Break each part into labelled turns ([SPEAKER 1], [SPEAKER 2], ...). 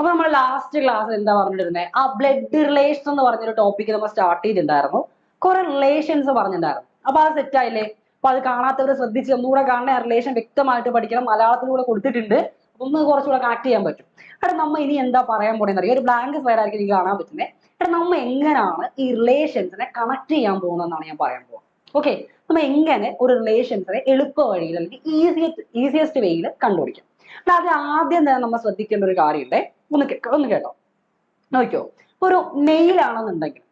[SPEAKER 1] അപ്പൊ നമ്മൾ ലാസ്റ്റ് ക്ലാസ്സിൽ എന്താ പറഞ്ഞിരുന്നത്? ആ ബ്ലഡ് റിലേഷൻ എന്ന് പറഞ്ഞൊരു ടോപ്പിക് നമ്മൾ സ്റ്റാർട്ട് ചെയ്തിട്ടുണ്ടായിരുന്നു. കുറെ റിലേഷൻസ് പറഞ്ഞിട്ടുണ്ടായിരുന്നു. അപ്പൊ അത് സെറ്റ് ആയില്ലേ? അപ്പൊ അത് കാണാത്തവർ ശ്രദ്ധിച്ച് ഒന്നുകൂടെ കാണണ റിലേഷൻ വ്യക്തമായിട്ട് പഠിക്കണം. മലയാളത്തിലൂടെ കൊടുത്തിട്ടുണ്ട്. ഒന്ന് കുറച്ചുകൂടെ കണക്ട് ചെയ്യാൻ പറ്റും. എടാ നമ്മ ഇനി എന്താ പറയാൻ പോണെന്ന് അറിയാം. ഒരു ബ്ലാങ്ക് സ്ലൈഡ് ആയിരിക്കും എനിക്ക് കാണാൻ പറ്റുന്നത്. എടാ നമ്മ എങ്ങനെയാണ് ഈ റിലേഷൻസിനെ കണക്ട് ചെയ്യാൻ പോകുന്നതെന്നാണ് ഞാൻ പറയാൻ പോകുന്നത്. ഓക്കെ, നമ്മ എങ്ങനെ ഒരു റിലേഷൻസിനെ എളുപ്പ വഴിയിൽ അല്ലെങ്കിൽ ഈസിയസ്റ്റ് വേയിൽ കണ്ടുപിടിക്കാം. അത് ആദ്യം തന്നെ നമ്മൾ ശ്രദ്ധിക്കേണ്ട ഒരു കാര്യമുണ്ട്. ഒന്ന് കേട്ടോ, നോക്കിയോ. ഒരു മെയിൽ ആണെന്നുണ്ടെങ്കിൽ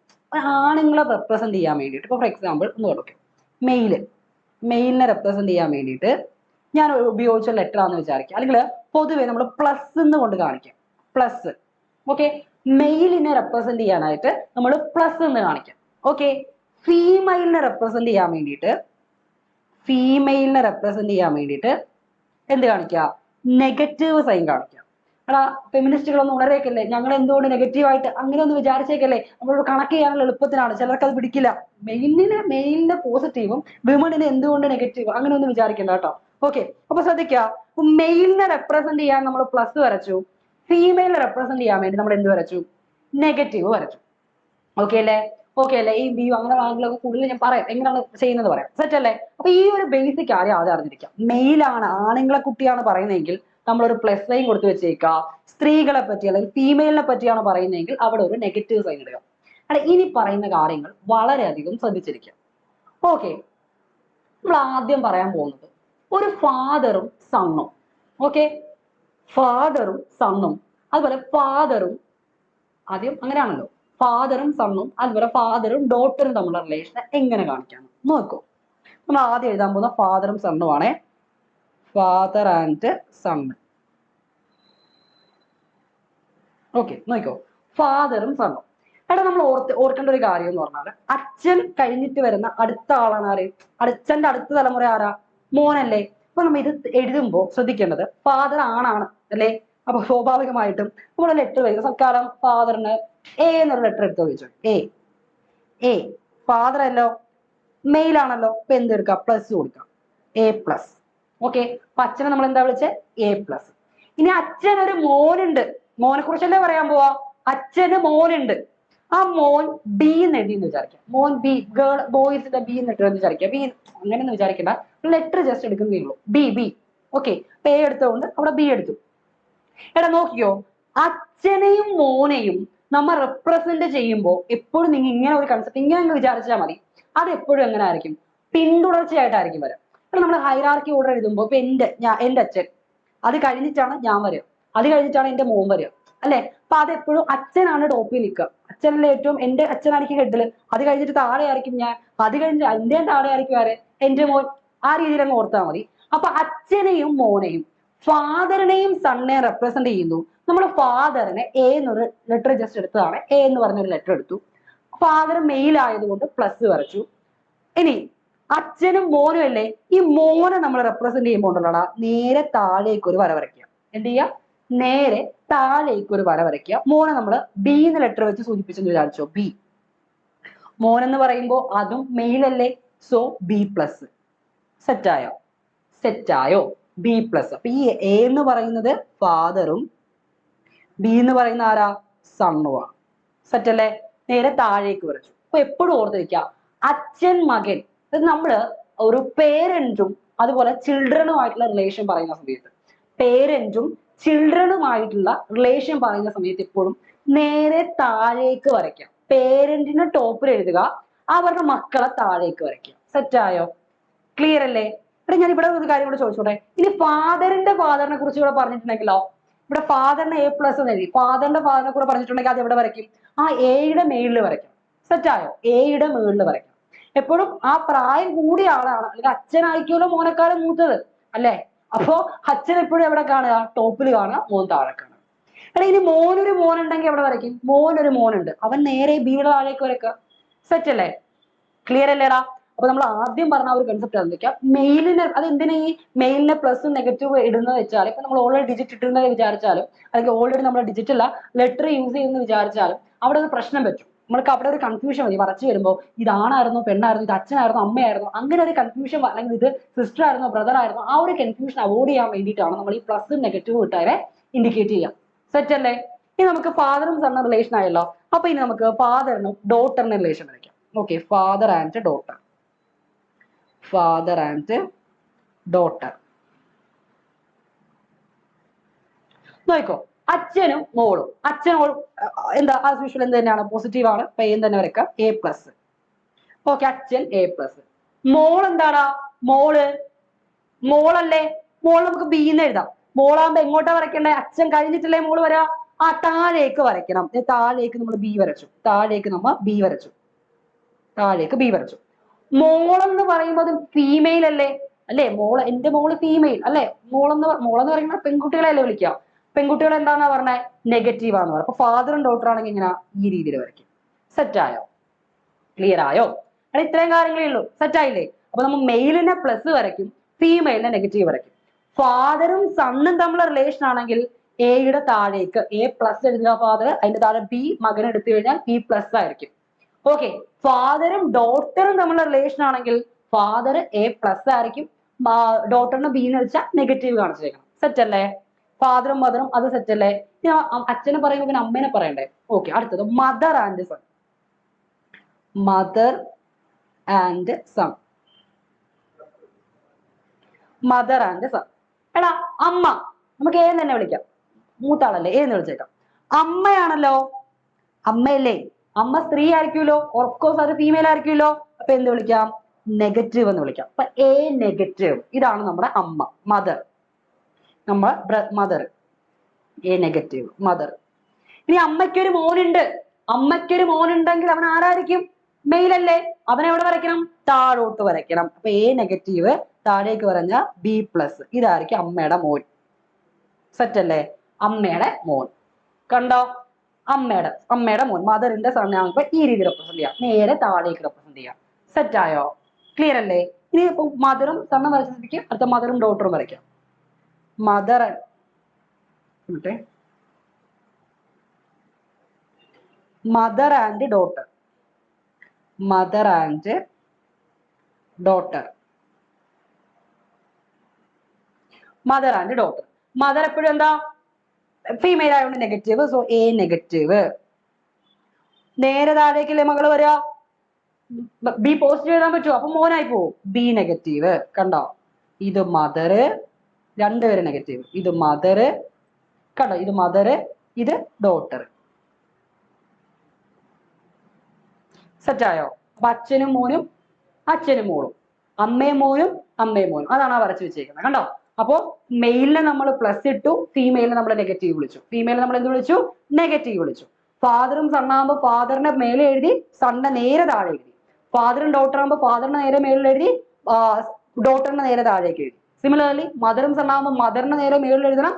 [SPEAKER 1] ആണുങ്ങളെ റെപ്രസെന്റ് ചെയ്യാൻ വേണ്ടിയിട്ട്, ഇപ്പൊ ഫോർ എക്സാമ്പിൾ ഒന്ന് കേട്ടോ, മെയിലിനെ റെപ്രസെന്റ് ചെയ്യാൻ വേണ്ടിയിട്ട് ഞാൻ ഉപയോഗിച്ച ലെറ്റർ ആണെന്ന് വിചാരിക്കുക. അല്ലെങ്കിൽ പൊതുവെ നമ്മൾ പ്ലസ് എന്ന് കൊണ്ട് കാണിക്കാം. പ്ലസ്. ഓക്കെ, മെയിലിനെ റെപ്രസെന്റ് ചെയ്യാനായിട്ട് നമ്മൾ പ്ലസ് എന്ന് കാണിക്കാം. ഓക്കെ, ഫീമെയിലിനെ റെപ്രസെന്റ് ചെയ്യാൻ വേണ്ടിയിട്ട് എന്ത് കാണിക്കുക? നെഗറ്റീവ് സൈൻ കാണിക്കുക. എടാ ഫെമിനിസ്റ്റുകളൊന്നും ഉണരേക്കല്ലേ, ഞങ്ങൾ എന്തുകൊണ്ട് നെഗറ്റീവായിട്ട് അങ്ങനെ ഒന്ന് വിചാരിച്ചേക്കല്ലേ. നമ്മളോട് കണക്ട് ചെയ്യാനുള്ള എളുപ്പത്തിനാണ്. ചിലർക്ക് അത് പിടിക്കില്ല. മെയിലിന്റെ പോസിറ്റീവും വിമണിന് എന്തുകൊണ്ട് നെഗറ്റീവ് അങ്ങനെ ഒന്നും വിചാരിക്കണ്ട കേട്ടോ. ഓക്കെ, അപ്പൊ ശ്രദ്ധിക്കുക. മെയിലിനെ റെപ്രസെന്റ് ചെയ്യാൻ നമ്മൾ പ്ലസ് വരച്ചു. ഫീമെയിലിനെ റെപ്രസെന്റ് ചെയ്യാൻ വേണ്ടി നമ്മൾ എന്ത് വരച്ചു? നെഗറ്റീവ് വരച്ചു. ഓക്കെ അല്ലേ? ഈ ബി അങ്ങനെ വാങ്ങലൊക്കെ കൂടുതൽ ഞാൻ പറയാം, എങ്ങനെയാണ് ചെയ്യുന്നത് പറയാം. സെറ്റ് അല്ലേ? അപ്പൊ ഈ ഒരു ബേസിക് ആദ്യം അറിഞ്ഞിരിക്കാം. മെയിലാണ്, ആണുങ്ങളെ കുട്ടിയാണ് പറയുന്നതെങ്കിൽ നമ്മൾ ഒരു പ്ലസ് സൈൻ കൊടുത്തു വെച്ചേക്കുക. സ്ത്രീകളെ പറ്റി അല്ലെങ്കിൽ ഫീമെയിലിനെ പറ്റിയാണ് പറയുന്നതെങ്കിൽ അവിടെ ഒരു നെഗറ്റീവ് സൈൻ ഇടുക. അല്ലെ, ഇനി പറയുന്ന കാര്യങ്ങൾ വളരെയധികം ശ്രദ്ധിച്ചിരിക്കുക. ഓക്കെ, നമ്മൾ ആദ്യം പറയാൻ പോകുന്നത് ഒരു ഫാദറും സണ്ണും. ഓക്കെ, ഫാദറും സണ്ണും, അതുപോലെ ഫാദറും ആദ്യം അങ്ങനെയാണല്ലോ, ഫാദറും സണ്ണും അതുപോലെ ഫാദറും ഡോട്ടറും തമ്മിലുള്ള റിലേഷൻ എങ്ങനെ കാണിക്കാം നോക്കൂ. നമ്മൾ ആദ്യം എഴുതാൻ പോകുന്ന ഫാദറും സണ്ണും ആണേ. Father and sun. ഓക്കെ, നോക്കോ, ഫാദറും സണ്ണും. എടാ നമ്മൾ ഓർക്കേണ്ട ഒരു കാര്യം എന്ന് പറഞ്ഞാൽ അച്ഛൻ കഴിഞ്ഞിട്ട് വരുന്ന അടുത്ത ആളാണ് ആര്? അച്ഛന്റെ അടുത്ത തലമുറ ആരാ? മോനല്ലേ? അപ്പൊ നമ്മൾ ഇത് എഴുതുമ്പോൾ ശ്രദ്ധിക്കേണ്ടത് ഫാദർ ആണാണ് അല്ലേ? അപ്പൊ സ്വാഭാവികമായിട്ടും നമ്മുടെ ലെറ്റർ വരിക സൽക്കാലം ഫാദറിന് എ എന്നൊരു ലെറ്റർ എടുത്ത് വെച്ചു. എ ഫാദർ അല്ലോ, മെയിൽ ആണല്ലോ. അപ്പൊ എന്തെടുക്കാം? പ്ലസ് കൊടുക്കാം, എ പ്ലസ്. ഓക്കെ, അപ്പൊ അച്ഛനെ നമ്മൾ എന്താ വിളിച്ചത്? A plus. ഇനി അച്ഛനൊരു മോനുണ്ട്. മോനെ കുറിച്ചല്ലേ പറയാൻ പോവാ. അച്ഛന് മോനുണ്ട്. ആ മോൻ ബി എന്ന് എഴുതിയെന്ന് വിചാരിക്കാം. മോൻ ബി, ഗേൾ ബോയ്സിന്റെ ബി എന്ന് ഇട്ടെന്ന് വിചാരിക്കാം. ബി അങ്ങനെ ഒന്നും വിചാരിക്കണ്ട, ലെറ്റർ ജസ്റ്റ് എടുക്കുന്നേ ഉള്ളൂ. ബി. ഓക്കെ, പേ എടുത്തുകൊണ്ട് അവിടെ ബി എടുത്തു. എടാ നോക്കിയോ, അച്ഛനെയും മോനെയും നമ്മൾ റെപ്രസെന്റ് ചെയ്യുമ്പോൾ എപ്പോഴും നിങ്ങൾ ഇങ്ങനെ ഒരു കൺസെപ്റ്റ് ഇങ്ങനെ വിചാരിച്ചാൽ മതി. അത് എപ്പോഴും എങ്ങനെ ആയിരിക്കും? പിന്തുടർച്ചയായിട്ടായിരിക്കും വരാം. അപ്പൊ നമ്മൾ ഹൈറാർക്കി ഓർഡർ എഴുതുമ്പോൾ ഇപ്പൊ എന്റെ അച്ഛൻ, അത് കഴിഞ്ഞിട്ടാണ് ഞാൻ വരിക, അത് കഴിഞ്ഞിട്ടാണ് എന്റെ മോൻ വരിക അല്ലെ? അപ്പൊ അതെപ്പോഴും അച്ഛനാണ് ടോപ്പിൽ നിൽക്കുക. അച്ഛനല്ലേ ഏറ്റവും, എന്റെ അച്ഛനായിരിക്കും ഹെഡില്, അത് കഴിഞ്ഞിട്ട് താഴെ ആയിരിക്കും ഞാൻ, അത് കഴിഞ്ഞിട്ട് എന്റെ താഴെ ആയിരിക്കും ആര്? എന്റെ മോൻ. ആ രീതിയിൽ അങ്ങ് ഓർത്താൽ മതി. അപ്പൊ അച്ഛനെയും മോനെയും ഫാദറിനെയും സണ്ണിനെയും റെപ്രസെന്റ് ചെയ്യുന്നു. നമ്മൾ ഫാദറിനെ എ എന്നൊരു ലെറ്റർ ജസ്റ്റ് എടുത്തതാണ്. എ എന്ന് പറഞ്ഞൊരു ലെറ്റർ എടുത്തു. ഫാദർ മെയിൽ ആയതുകൊണ്ട് പ്ലസ് വരച്ചു. ഇനി അച്ഛനും മോനും അല്ലേ? ഈ മോനെ നമ്മൾ റെപ്രസെന്റ് ചെയ്യുമ്പോൾ ഉണ്ടല്ലോടാ, നേരെ താഴേക്ക് ഒരു വര വരയ്ക്കുക. എന്ത് ചെയ്യുക? നേരെ താഴേക്ക് ഒരു വര വരയ്ക്കുക. മോനെ നമ്മൾ ബി എന്ന് ലെറ്റർ വെച്ച് സൂചിപ്പിച്ചെന്ന് വിചാരിച്ചോ. ബി, മോൻ എന്ന് പറയുമ്പോൾ അതും മെയിൽ അല്ലേ? So B plus. സെറ്റായോ? B plus. അപ്പൊ ഈ എ എന്ന് പറയുന്നത് ഫാദറും ബി എന്ന് പറയുന്ന ആരാ? സണ്ണുമാണ്. സെറ്റ് അല്ലേ? നേരെ താഴേക്ക് വരച്ചു. അപ്പൊ എപ്പോഴും ഓർത്തിരിക്കുക, അച്ഛൻ മകൻ, നമ്മള് ഒരു പേരന്റും അതുപോലെ ചിൽഡ്രനുമായിട്ടുള്ള റിലേഷൻ പറയുന്ന സമയത്ത്, പേരന്റും ചിൽഡ്രനുമായിട്ടുള്ള റിലേഷൻ പറയുന്ന സമയത്ത് എപ്പോഴും നേരെ താഴേക്ക് വരയ്ക്കാം. പേരന്റിന് ടോപ്പിൽ എഴുതുക, അവരുടെ മക്കളെ താഴേക്ക് വരയ്ക്കുക. സെറ്റായോ? ക്ലിയർ അല്ലേ? ഇവിടെ ഞാൻ ഇവിടെ ഒരു കാര്യം കൂടെ ചോദിച്ചോട്ടെ. ഇനി ഫാദറിനെ കുറിച്ച് ഇവിടെ പറഞ്ഞിട്ടുണ്ടെങ്കിലോ, ഇവിടെ ഫാദറിനെ എ പ്ലസ് എന്ന് എഴുതി, ഫാദറിനെ കൂടെ പറഞ്ഞിട്ടുണ്ടെങ്കിൽ അത് എവിടെ വരയ്ക്കും? ആ എയുടെ മേളിൽ വരയ്ക്കും. സെറ്റായോ? എയുടെ മേളിൽ വരയ്ക്കും. എപ്പോഴും ആ പ്രായം കൂടിയ ആളാണ്, അല്ലെങ്കിൽ അച്ഛനായിരിക്കുമല്ലോ മോനേക്കാളും മൂത്തത് അല്ലെ? അപ്പോ അച്ഛൻ എപ്പോഴും എവിടെ കാണുക? ടോപ്പിൽ കാണുക, മോൻ താഴെ കാണുക. അല്ലെ, ഇനി മോനൊരു മോനുണ്ടെങ്കിൽ എവിടെ വരയ്ക്കും? മോനൊരു മോനുണ്ട്, അവൻ നേരെ ബിയുടെ താഴേക്ക് വരയ്ക്കുക. സെറ്റ് അല്ലേ? ക്ലിയർ അല്ലേടാ? അപ്പൊ നമ്മൾ ആദ്യം പറഞ്ഞ ഒരു കൺസെപ്റ്റ് എന്തൊക്കെയാ? മെയിലിന്, അത് എന്തിനാ ഈ മെയിലിനെ പ്ലസും നെഗറ്റീവ് ഇടുന്നത് വെച്ചാൽ, ഇപ്പൊ നമ്മൾ ഓൾറെഡി ഡിജിറ്റ് ഇട്ടുന്നത് വിചാരിച്ചാലും, അല്ലെങ്കിൽ ഓൾറെഡി നമ്മൾ ഡിജിറ്റല്ല ലെറ്റർ യൂസ് ചെയ്യുന്ന വിചാരിച്ചാലും അവിടെ ഒരു പ്രശ്നം പറ്റും. നമ്മൾക്ക് അവിടെ ഒരു കൺഫ്യൂഷൻ മതി. വരച്ചു വരുമ്പോൾ ഇതാണായിരുന്നു, പെണ്ണായിരുന്നു, ഇത് അച്ഛനായിരുന്നു, അമ്മയായിരുന്നു, അങ്ങനെ ഒരു കൺഫ്യൂഷൻ, അല്ലെങ്കിൽ ഇത് സിസ്റ്റർ ആയിരുന്നോ, ബ്രദർ ആയിരുന്നോ, ആ ഒരു കൺഫ്യൂഷൻ അവോയ്ഡ് ചെയ്യാൻ വേണ്ടിയിട്ടാണ് നമ്മൾ ഈ പ്ലസും നെഗറ്റീവും ഇട്ടവരെ ഇൻഡിക്കേറ്റ് ചെയ്യാം. സെറ്റ് അല്ലേ? ഇനി നമുക്ക് ഫാദറും സണ്ണും റിലേഷൻ ആയല്ലോ. അപ്പൊ ഇനി നമുക്ക് ഫാദറിനും ഡോട്ടറിനും റിലേഷൻ വരയ്ക്കാം. Okay, father and daughter. Father and daughter. നോക്കോ, അച്ഛനും മോളും. അച്ഛനും എന്താ ആസ് യൂഷ്വൽ എന്ത് തന്നെയാണ്, പോസിറ്റീവ് ആണ്. പെയ്യും തന്നെ വരക്കാം, എ പ്ലസ്. ഓക്കെ, അച്ഛൻ എ പ്ലസ്. മോൾ എന്താടാ, മോളല്ലേ, മോൾ നമുക്ക് ബി എന്ന് എഴുതാം. മോളാകുമ്പോ എങ്ങോട്ടാ വരയ്ക്കണ്ടേ, അച്ഛൻ കഴിഞ്ഞിട്ടല്ലേ മോള് വരാ. ആ താഴേക്ക് വരയ്ക്കണം. താഴേക്ക് നമ്മൾ ബി വരച്ചു. താഴേക്ക് നമ്മൾ ബി വരച്ചു. താഴേക്ക് ബി വരച്ചു. മോളെന്ന് പറയുമ്പോൾ അത് ഫീമെയിൽ അല്ലേ, അല്ലെ? മോള്, എന്റെ മോള് ഫീമെയിൽ അല്ലെ? മോളെന്ന് പറയുന്നത് പെൺകുട്ടികളെയല്ലേ വിളിക്കുക. പെൺകുട്ടികൾ എന്താന്നാ പറഞ്ഞേ, നെഗറ്റീവ് ആണെന്ന് പറയാം. അപ്പൊ ഫാദറും ഡോട്ടർ ആണെങ്കിൽ ഇങ്ങനെ ഈ രീതിയിൽ വരയ്ക്കും. സെറ്റ് ആയോ? ക്ലിയർ ആയോ? അല്ല, ഇത്രയും കാര്യങ്ങളേ ഉള്ളൂ. സെറ്റ് ആയില്ലേ? അപ്പൊ നമ്മൾ മെയിലിനെ പ്ലസ് വരയ്ക്കും, ഫീമെയിലിനെ നെഗറ്റീവ് വരയ്ക്കും. ഫാദറും സണ്ണും തമ്മിലുള്ള റിലേഷൻ ആണെങ്കിൽ എയുടെ താഴേക്ക് എ പ്ലസ് എഴുതുക ഫാദർ, അതിന്റെ താഴെ ബി മകൻ എടുത്തു കഴിഞ്ഞാൽ ബി പ്ലസ് ആയിരിക്കും. ഓക്കെ, ഫാദറും ഡോട്ടറും തമ്മിലുള്ള റിലേഷൻ ആണെങ്കിൽ ഫാദർ എ പ്ലസ് ആയിരിക്കും, ഡോട്ടറിന് ബി എന്ന് വെച്ചാൽ നെഗറ്റീവ് കാണിച്ചേക്കണം. സെറ്റ് അല്ലേ? ഫാദറും മദറും അത് സെറ്റ് അല്ലേ? അച്ഛനെ പറയുമ്പോൾ പിന്നെ അമ്മേനെ പറയണ്ടേ? ഓക്കെ, അടുത്തത് mother and son. Mother and son. Mother and son. എടാ, അമ്മ നമുക്ക് ഏ തന്നെ വിളിക്കാം, മൂത്താളല്ലേ, ഏന്ന് വിളിച്ചേക്കാം. അമ്മയാണല്ലോ, അമ്മയല്ലേ? അമ്മ സ്ത്രീ ആയിരിക്കുമല്ലോ, ഓഫ്കോഴ്സ് അത് ഫീമെയിൽ ആയിരിക്കുമല്ലോ. അപ്പൊ എന്ത് വിളിക്കാം, നെഗറ്റീവ് എന്ന് വിളിക്കാം. അപ്പൊ എ നെഗറ്റീവ്, ഇതാണ് നമ്മുടെ അമ്മ, mother. Mother, A negative, mother. ഇനി അമ്മയ്ക്കൊരു മോനുണ്ട്. അമ്മയ്ക്കൊരു മോനുണ്ടെങ്കിൽ അവൻ ആരായിരിക്കും, മെയിൽ അല്ലേ? അവൻ എവിടെ വരയ്ക്കണം, താഴോട്ട് വരയ്ക്കണം. അപ്പൊ എ നെഗറ്റീവ്, താഴേക്ക് പറഞ്ഞ ബി പ്ലസ്, ഇതായിരിക്കും അമ്മയുടെ മോൻ. സെറ്റ് അല്ലേ? അമ്മയുടെ മോൻ. കണ്ടോ, അമ്മയുടെ മോൻ, മദറിന്റെ സൺ ആകുമ്പോ ഈ രീതി റെപ്രസെന്റ് ചെയ്യാം, നേരെ താഴേക്ക് റെപ്രസെന്റ് ചെയ്യാം. സെറ്റ് ആയോ? ക്ലിയർ അല്ലേ? ഇനി ഇപ്പൊ മദറും സണ്ണും വരച്ചിരിക്കും, അടുത്ത മദറും ഡോട്ടറും വരയ്ക്കാം. Mother mother and daughter. Mother and daughter. Mother and daughter. Mother എപ്പോഴും എന്താ, ഫീമെയിൽ ആയതുകൊണ്ട് നെഗറ്റീവ്, സോ എ നെഗറ്റീവ്. നേരെ താഴേക്കല്ലേ മകള് വരിക, ബി പോസിറ്റീവ് എഴുതാൻ പറ്റുമോ? അപ്പൊ മോനായി പോവും, ബി നെഗറ്റീവ്. കണ്ടോ, ഇത് മദറ്, രണ്ടുപേരും നെഗറ്റീവ്. ഇത് മദറ്, കണ്ടോ, ഇത് മദറ്, ഇത് ഡോട്ടർ. സെറ്റായോ? അപ്പൊ അച്ഛനും മോനും, അച്ഛനും മോളും, അമ്മയും മോനും, അമ്മയും മോനും, അതാണ് ആ വരച്ച് വെച്ചേക്കുന്നത്. കണ്ടോ? അപ്പോ മെയിലിനെ നമ്മൾ പ്ലസ് ഇട്ടു, ഫീമെയിലിനെ നമ്മൾ നെഗറ്റീവ് വിളിച്ചു. ഫീമെയിലിനെ നമ്മൾ എന്ത് വിളിച്ചു, നെഗറ്റീവ് വിളിച്ചു. ഫാദറും സണ്ണാകുമ്പോൾ ഫാദറിന്റെ മേലെ എഴുതി, സണ്ണിന്റെ നേരെ താഴെ എഴുതി. ഫാദറും ഡോട്ടർ ആകുമ്പോൾ ഫാദറിന്റെ നേരെ മേളിൽ എഴുതി, ഡോട്ടറിന്റെ നേരെ താഴേക്ക് എഴുതി. സിമിലർലി മദറും സണ്ണാകുമ്പോൾ മദറിന്റെ നേരെ മേളിൽ എഴുതണം,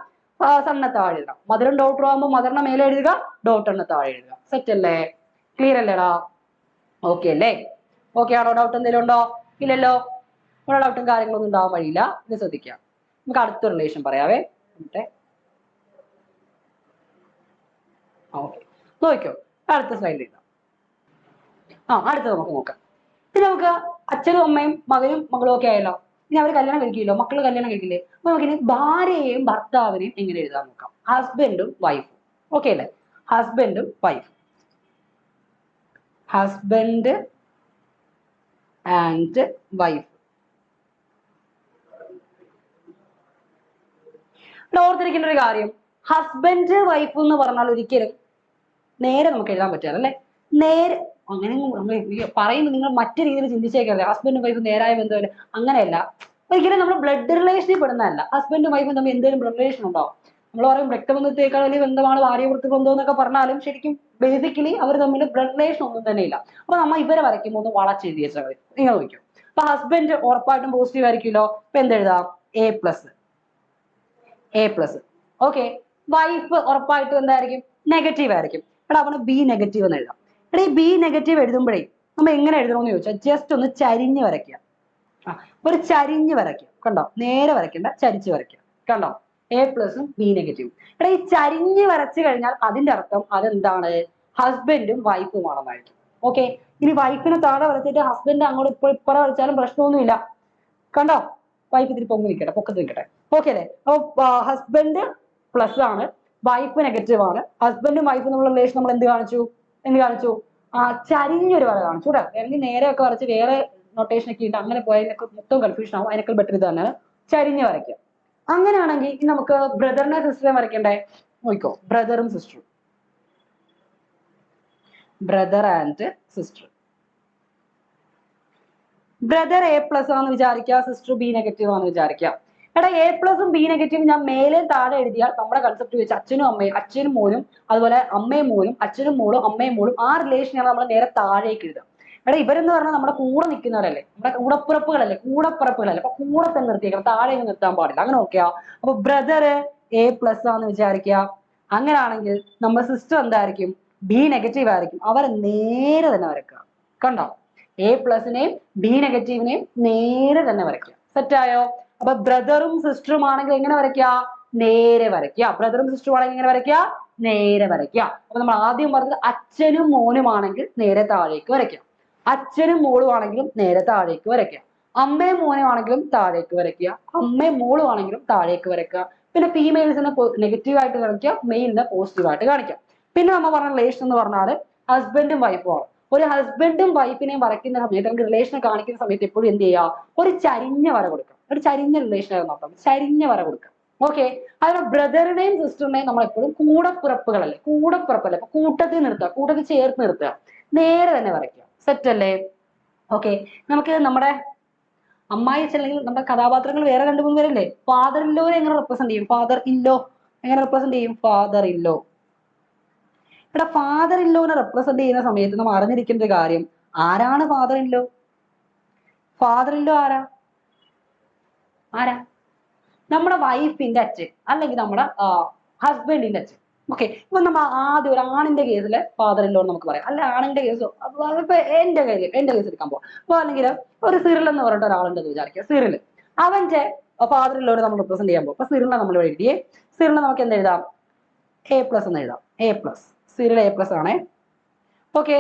[SPEAKER 1] സണ്ണിനെ താഴെ എഴുതണം. മദറും ഡോട്ടറും ആകുമ്പോൾ മദറിന്റെ മേലെ എഴുതുക, ഡോട്ടറിന്റെ താഴെ എഴുതുക. സെറ്റ് അല്ലേ? ക്ലിയർ അല്ലേടാ? ഓക്കെ അല്ലേ? ഓക്കെ ആണോ? ഡൗട്ട് എന്തെങ്കിലും ഉണ്ടോ? ഇല്ലല്ലോ. ഒരു ഡൗട്ടും കാര്യങ്ങളൊന്നും ഉണ്ടാവാൻ വഴിയില്ല. ഇത് ശ്രദ്ധിക്കാം. നമുക്ക് അടുത്ത റിലേഷൻ പറയാവേ. ഓക്കെ, നോക്കിക്കോ, അടുത്ത സ്ലൈഡിൽ ഇടാം. അടുത്തത് നമുക്ക് നോക്കാം. ഇനി നമുക്ക് അച്ഛനും അമ്മയും മകനും മകളും ഒക്കെ ആയല്ലോ. ഇനി അവർ കല്യാണം കഴിക്കില്ലോ, മക്കള് കല്യാണം കഴിക്കില്ലേ? അപ്പൊ നമുക്കിനി ഭാര്യയെയും ഭർത്താവിനെയും എങ്ങനെ എഴുതാൻ നോക്കാം. ഹസ്ബൻഡും വൈഫും. ഓക്കെ അല്ലേ? ഹസ്ബൻഡും വൈഫും. Husband and wife. ഓർത്തിരിക്കേണ്ട ഒരു കാര്യം, ഹസ്ബൻഡ് വൈഫ് എന്ന് പറഞ്ഞാൽ ഒരിക്കലും നേരെ നമുക്ക് എഴുതാൻ പറ്റില്ല അല്ലെ? നേരെ അങ്ങനെ നമ്മൾ പറയുമ്പോൾ നിങ്ങൾ മറ്റു രീതിയിൽ ചിന്തിച്ചേക്കരുത്, ഹസ്ബൻഡും വൈഫും നേരായ ബന്ധമല്ല, അങ്ങനെയല്ല. ഒരിക്കലും നമ്മൾ ബ്ലഡ് റിലേഷനിൽ പെടുന്നതല്ല. ഹസ്ബൻഡും വൈഫും തമ്മിൽ എന്തെങ്കിലും ബ്ലഡ് റിലേഷൻ ഉണ്ടാവും. നമ്മൾ പറയും രക്തബന്ധത്തേക്കാൾ വലിയ ബന്ധമാണ് ഭാര്യ-ഭർത്തൃ ബന്ധം എന്നൊക്കെ പറഞ്ഞാലും ശരിക്കും ബേസിക്കലി അവർ തമ്മിൽ ബ്ലഡ് റിലേഷൻ ഒന്നും തന്നെ ഇല്ല. അപ്പൊ നമ്മൾ ഇവരെ വരയ്ക്കുമ്പോൾ ഒന്ന് വളച്ചെഴുതി വെച്ചാൽ മതി. നിങ്ങൾ നോക്കും, അപ്പൊ ഹസ്ബൻഡ് ഉറപ്പായിട്ടും പോസിറ്റീവ് ആയിരിക്കുമല്ലോ. ഇപ്പൊ എന്തെഴുതാം, A plus. A plus. Okay, wife ഉറപ്പായിട്ടും എന്തായിരിക്കും, നെഗറ്റീവ് ആയിരിക്കും. എടാ അവന് ബി നെഗറ്റീവ് എന്ന് എഴുതാം. എടാ ഈ ബി നെഗറ്റീവ് എഴുതുമ്പോഴേ നമ്മൾ എങ്ങനെ എഴുതണമെന്ന് ചോദിച്ചാൽ ജസ്റ്റ് ഒന്ന് ചരിഞ്ഞ് വരയ്ക്കുക. ഒരു ചരിഞ്ഞ് വരയ്ക്കുക. കണ്ടോ, നേരെ വരയ്ക്കണ്ട, ചരിച്ച് വരയ്ക്കുക. കണ്ടോ, എ പ്ലസും ബി നെഗറ്റീവും. എടാ ഈ ചരിഞ്ഞ് വരച്ചു കഴിഞ്ഞാൽ അതിന്റെ അർത്ഥം അതെന്താണ്, ഹസ്ബൻഡും വൈഫുമാണെന്നായിരിക്കും. ഓക്കെ, ഇനി വൈഫിനെ താഴെ വരച്ചിട്ട് ഹസ്ബൻഡ് അങ്ങോട്ട് ഇപ്പറ വരച്ചാലും പ്രശ്നമൊന്നുമില്ല. കണ്ടോ, വൈഫ് ഇതിൽ പൊങ്ങി നിൽക്കട്ടെ, പൊക്കത്ത് നിൽക്കട്ടെ. ഓക്കെ അല്ലേ? അപ്പൊ ഹസ്ബൻഡ് പ്ലസ് ആണ്, വൈഫ് നെഗറ്റീവ് ആണ്. ഹസ്ബൻഡും വൈഫും തമ്മിലുള്ള റിലേഷൻ നമ്മൾ എന്ത് കാണിച്ചു? ചരിഞ്ഞൊരു വര കാണിച്ചു കൂടെ. അല്ലെങ്കിൽ നേരെയൊക്കെ വരച്ച് വേറെ നൊട്ടേഷൻ ഒക്കെ ഉണ്ട്, അങ്ങനെ പോയതിനൊക്കെ മൊത്തം കൺഫ്യൂഷൻ ആവും. അതിനൊക്കെ ബെറ്റർ ഇത് തന്നെ ചരിഞ്ഞ് വരയ്ക്കുക. അങ്ങനെയാണെങ്കിൽ നമുക്ക് ബ്രദറിനെ സിസ്റ്ററെ വരയ്ക്കണ്ടേ? നോക്കിക്കോ, ബ്രദറും സിസ്റ്ററും, brother and sister. Brother A plus ആണെന്ന് വിചാരിക്കുക, സിസ്റ്റർ ബി നെഗറ്റീവ് ആണെന്ന് വിചാരിക്കുക. എടാ എ പ്ലസും ബി നെഗറ്റീവും ഞാൻ മേലെ താഴെ എഴുതിയാൽ നമ്മുടെ കൺസെപ്റ്റ് വെച്ച് അച്ഛനും അമ്മയും, അച്ഛനും മോനും, അതുപോലെ അമ്മയും മോനും, അച്ഛനും മോളും അമ്മയും മോളും, ആ റിലേഷനാണ് നമ്മൾ നേരെ താഴേക്ക് എഴുതുക. എടാ ഇവരെന്ന് പറഞ്ഞാൽ നമ്മുടെ കൂടെ നിൽക്കുന്നവരല്ലേ, നമ്മുടെ കൂടപ്പിറപ്പുകളല്ലേ. അപ്പൊ കൂടെ തന്നെ നിർത്തിയേക്കണം, താഴെ നിർത്താൻ പാടില്ല. അങ്ങനെ ഓക്കെയാ? അപ്പൊ ബ്രദർ എ പ്ലസ് ആണെന്ന് വിചാരിക്കുക. അങ്ങനെയാണെങ്കിൽ നമ്മുടെ സിസ്റ്റർ എന്തായിരിക്കും? ബി നെഗറ്റീവ് ആയിരിക്കും. അവരെ നേരെ തന്നെ വരക്കുക. കണ്ടോ? എ പ്ലസിനെയും ബി നെഗറ്റീവിനെയും നേരെ തന്നെ വരയ്ക്കുക. സെറ്റായോ? അപ്പൊ ബ്രദറും സിസ്റ്ററും ആണെങ്കിൽ എങ്ങനെ വരയ്ക്കുക? നേരെ വരയ്ക്കുക. ബ്രദറും സിസ്റ്ററും ആണെങ്കിൽ എങ്ങനെ വരയ്ക്കുക? നേരെ വരയ്ക്കുക. അപ്പൊ നമ്മൾ ആദ്യം പറഞ്ഞത് അച്ഛനും മോനും ആണെങ്കിൽ നേരെ താഴേക്ക് വരയ്ക്കുക, അച്ഛനും മോളും ആണെങ്കിലും നേരെ താഴേക്ക് വരയ്ക്കുക, അമ്മയും മോനും ആണെങ്കിലും താഴേക്ക് വരയ്ക്കുക, അമ്മയും മോളും ആണെങ്കിലും താഴേക്ക് വരയ്ക്കുക. പിന്നെ ഫീമെയിൽസിനെ നെഗറ്റീവ് ആയിട്ട് കാണിക്കുക, മെയിലിനെ പോസിറ്റീവ് ആയിട്ട് കാണിക്കുക. പിന്നെ നമ്മൾ പറഞ്ഞ റിലേഷൻ എന്ന് പറഞ്ഞാൽ ഹസ്ബൻഡും വൈഫും ആണ്. ഒരു ഹസ്ബൻഡും വൈഫിനെയും വരയ്ക്കുന്ന സമയത്ത്, നമുക്ക് റിലേഷൻ കാണിക്കുന്ന സമയത്ത് എപ്പോഴും എന്ത് ചെയ്യുക? ഒരു ചരിഞ്ഞ വര കൊടുക്കുക. ഒരു ചരിഞ്ഞ റിലേഷൻ ആയിരുന്നു നോക്കാം, ചരിഞ്ഞ വര കൊടുക്കുക. ഓക്കെ. അതുപോലെ ബ്രദറിനെയും സിസ്റ്ററിനെയും നമ്മൾ എപ്പോഴും കൂടപ്പിറപ്പുകളല്ലേ, അപ്പൊ കൂട്ടത്തിൽ നിർത്തുക, കൂട്ടത്തിൽ ചേർത്ത് നിർത്തുക, നേരെ തന്നെ വരയ്ക്കുക. സെറ്റ് അല്ലേ? ഓക്കെ. നമുക്ക് നമ്മുടെ അമ്മായി അല്ലെങ്കിൽ നമ്മുടെ കഥാപാത്രങ്ങൾ വേറെ 2-3 പേരല്ലേ. ഫാദർ ഇല്ലോനെ എങ്ങനെ റെപ്രസെന്റ് ചെയ്യും? ഫാദർ ഇല്ലോ എങ്ങനെ റെപ്രസെന്റ് ചെയ്യും? ഫാദർ ഇല്ലോ. ഇവിടെ ഫാദർ ഇല്ലോനെ റെപ്രസെന്റ് ചെയ്യുന്ന സമയത്ത് നമ്മൾ അറിഞ്ഞിരിക്കേണ്ട ഒരു കാര്യം, ആരാണ് ഫാദർ ഇല്ലോ? ഫാദർ ഇല്ലോ ആരാ? നമ്മുടെ വൈഫിന്റെ അച്ഛൻ, അല്ലെങ്കിൽ നമ്മുടെ ഹസ്ബൻഡിന്റെ അച്ഛൻ. ഓക്കെ. ഇപ്പൊ നമ്മൾ ആദ്യം ഒരു ആണിന്റെ കേസിൽ ഫാദർ ഇല്ലോ നമുക്ക് പറയാം, അല്ല ആണിന്റെ കേസോ. ഇപ്പൊ എന്റെ കേസ് എടുക്കാൻ പോവാം. അപ്പൊ അല്ലെങ്കിൽ ഒരു സിറിൽ എന്ന് പറഞ്ഞിട്ട് ഒരാളുണ്ടെന്ന് വിചാരിക്കുക. സിറിൽ, അവന്റെ ഫാദർ ഇല്ലോനെ നമ്മൾ റെപ്രസെന്റ് ചെയ്യാൻ പോകും. അപ്പൊ സിറിനെ നമ്മൾ എഴുതിയേ. സിറിനെ നമുക്ക് എന്ത് എഴുതാം? എ പ്ലസ് എന്ന് എഴുതാം. A plus, Cyril A plus ആണേ. ഓക്കെ.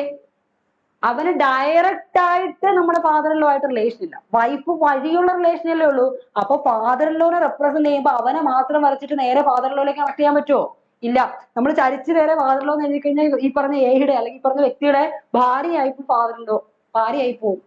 [SPEAKER 1] അവന് ഡയറക്റ്റ് ആയിട്ട് നമ്മുടെ ഫാദറിലോ ആയിട്ട് റിലേഷൻ ഇല്ല, വൈഫ് വഴിയുള്ള റിലേഷനല്ലേ ഉള്ളൂ. അപ്പൊ ഫാദറിലോനെ റെപ്രസെന്റ് ചെയ്യുമ്പോൾ അവനെ മാത്രം വരച്ചിട്ട് നേരെ ഫാദറിലോയിലേക്ക് കണക്ട് ചെയ്യാൻ പറ്റുമോ? ഇല്ല. നമ്മൾ ചരിച്ച് നേരെ ഫാദറിലോ എന്ന് എഴുതി കഴിഞ്ഞാൽ ഈ പറഞ്ഞ എയുടെ അല്ലെങ്കിൽ ഈ പറഞ്ഞ വ്യക്തിയുടെ ഭാര്യയായിപ്പോ ഫാദറിലോ ഭാര്യയായി പോവും,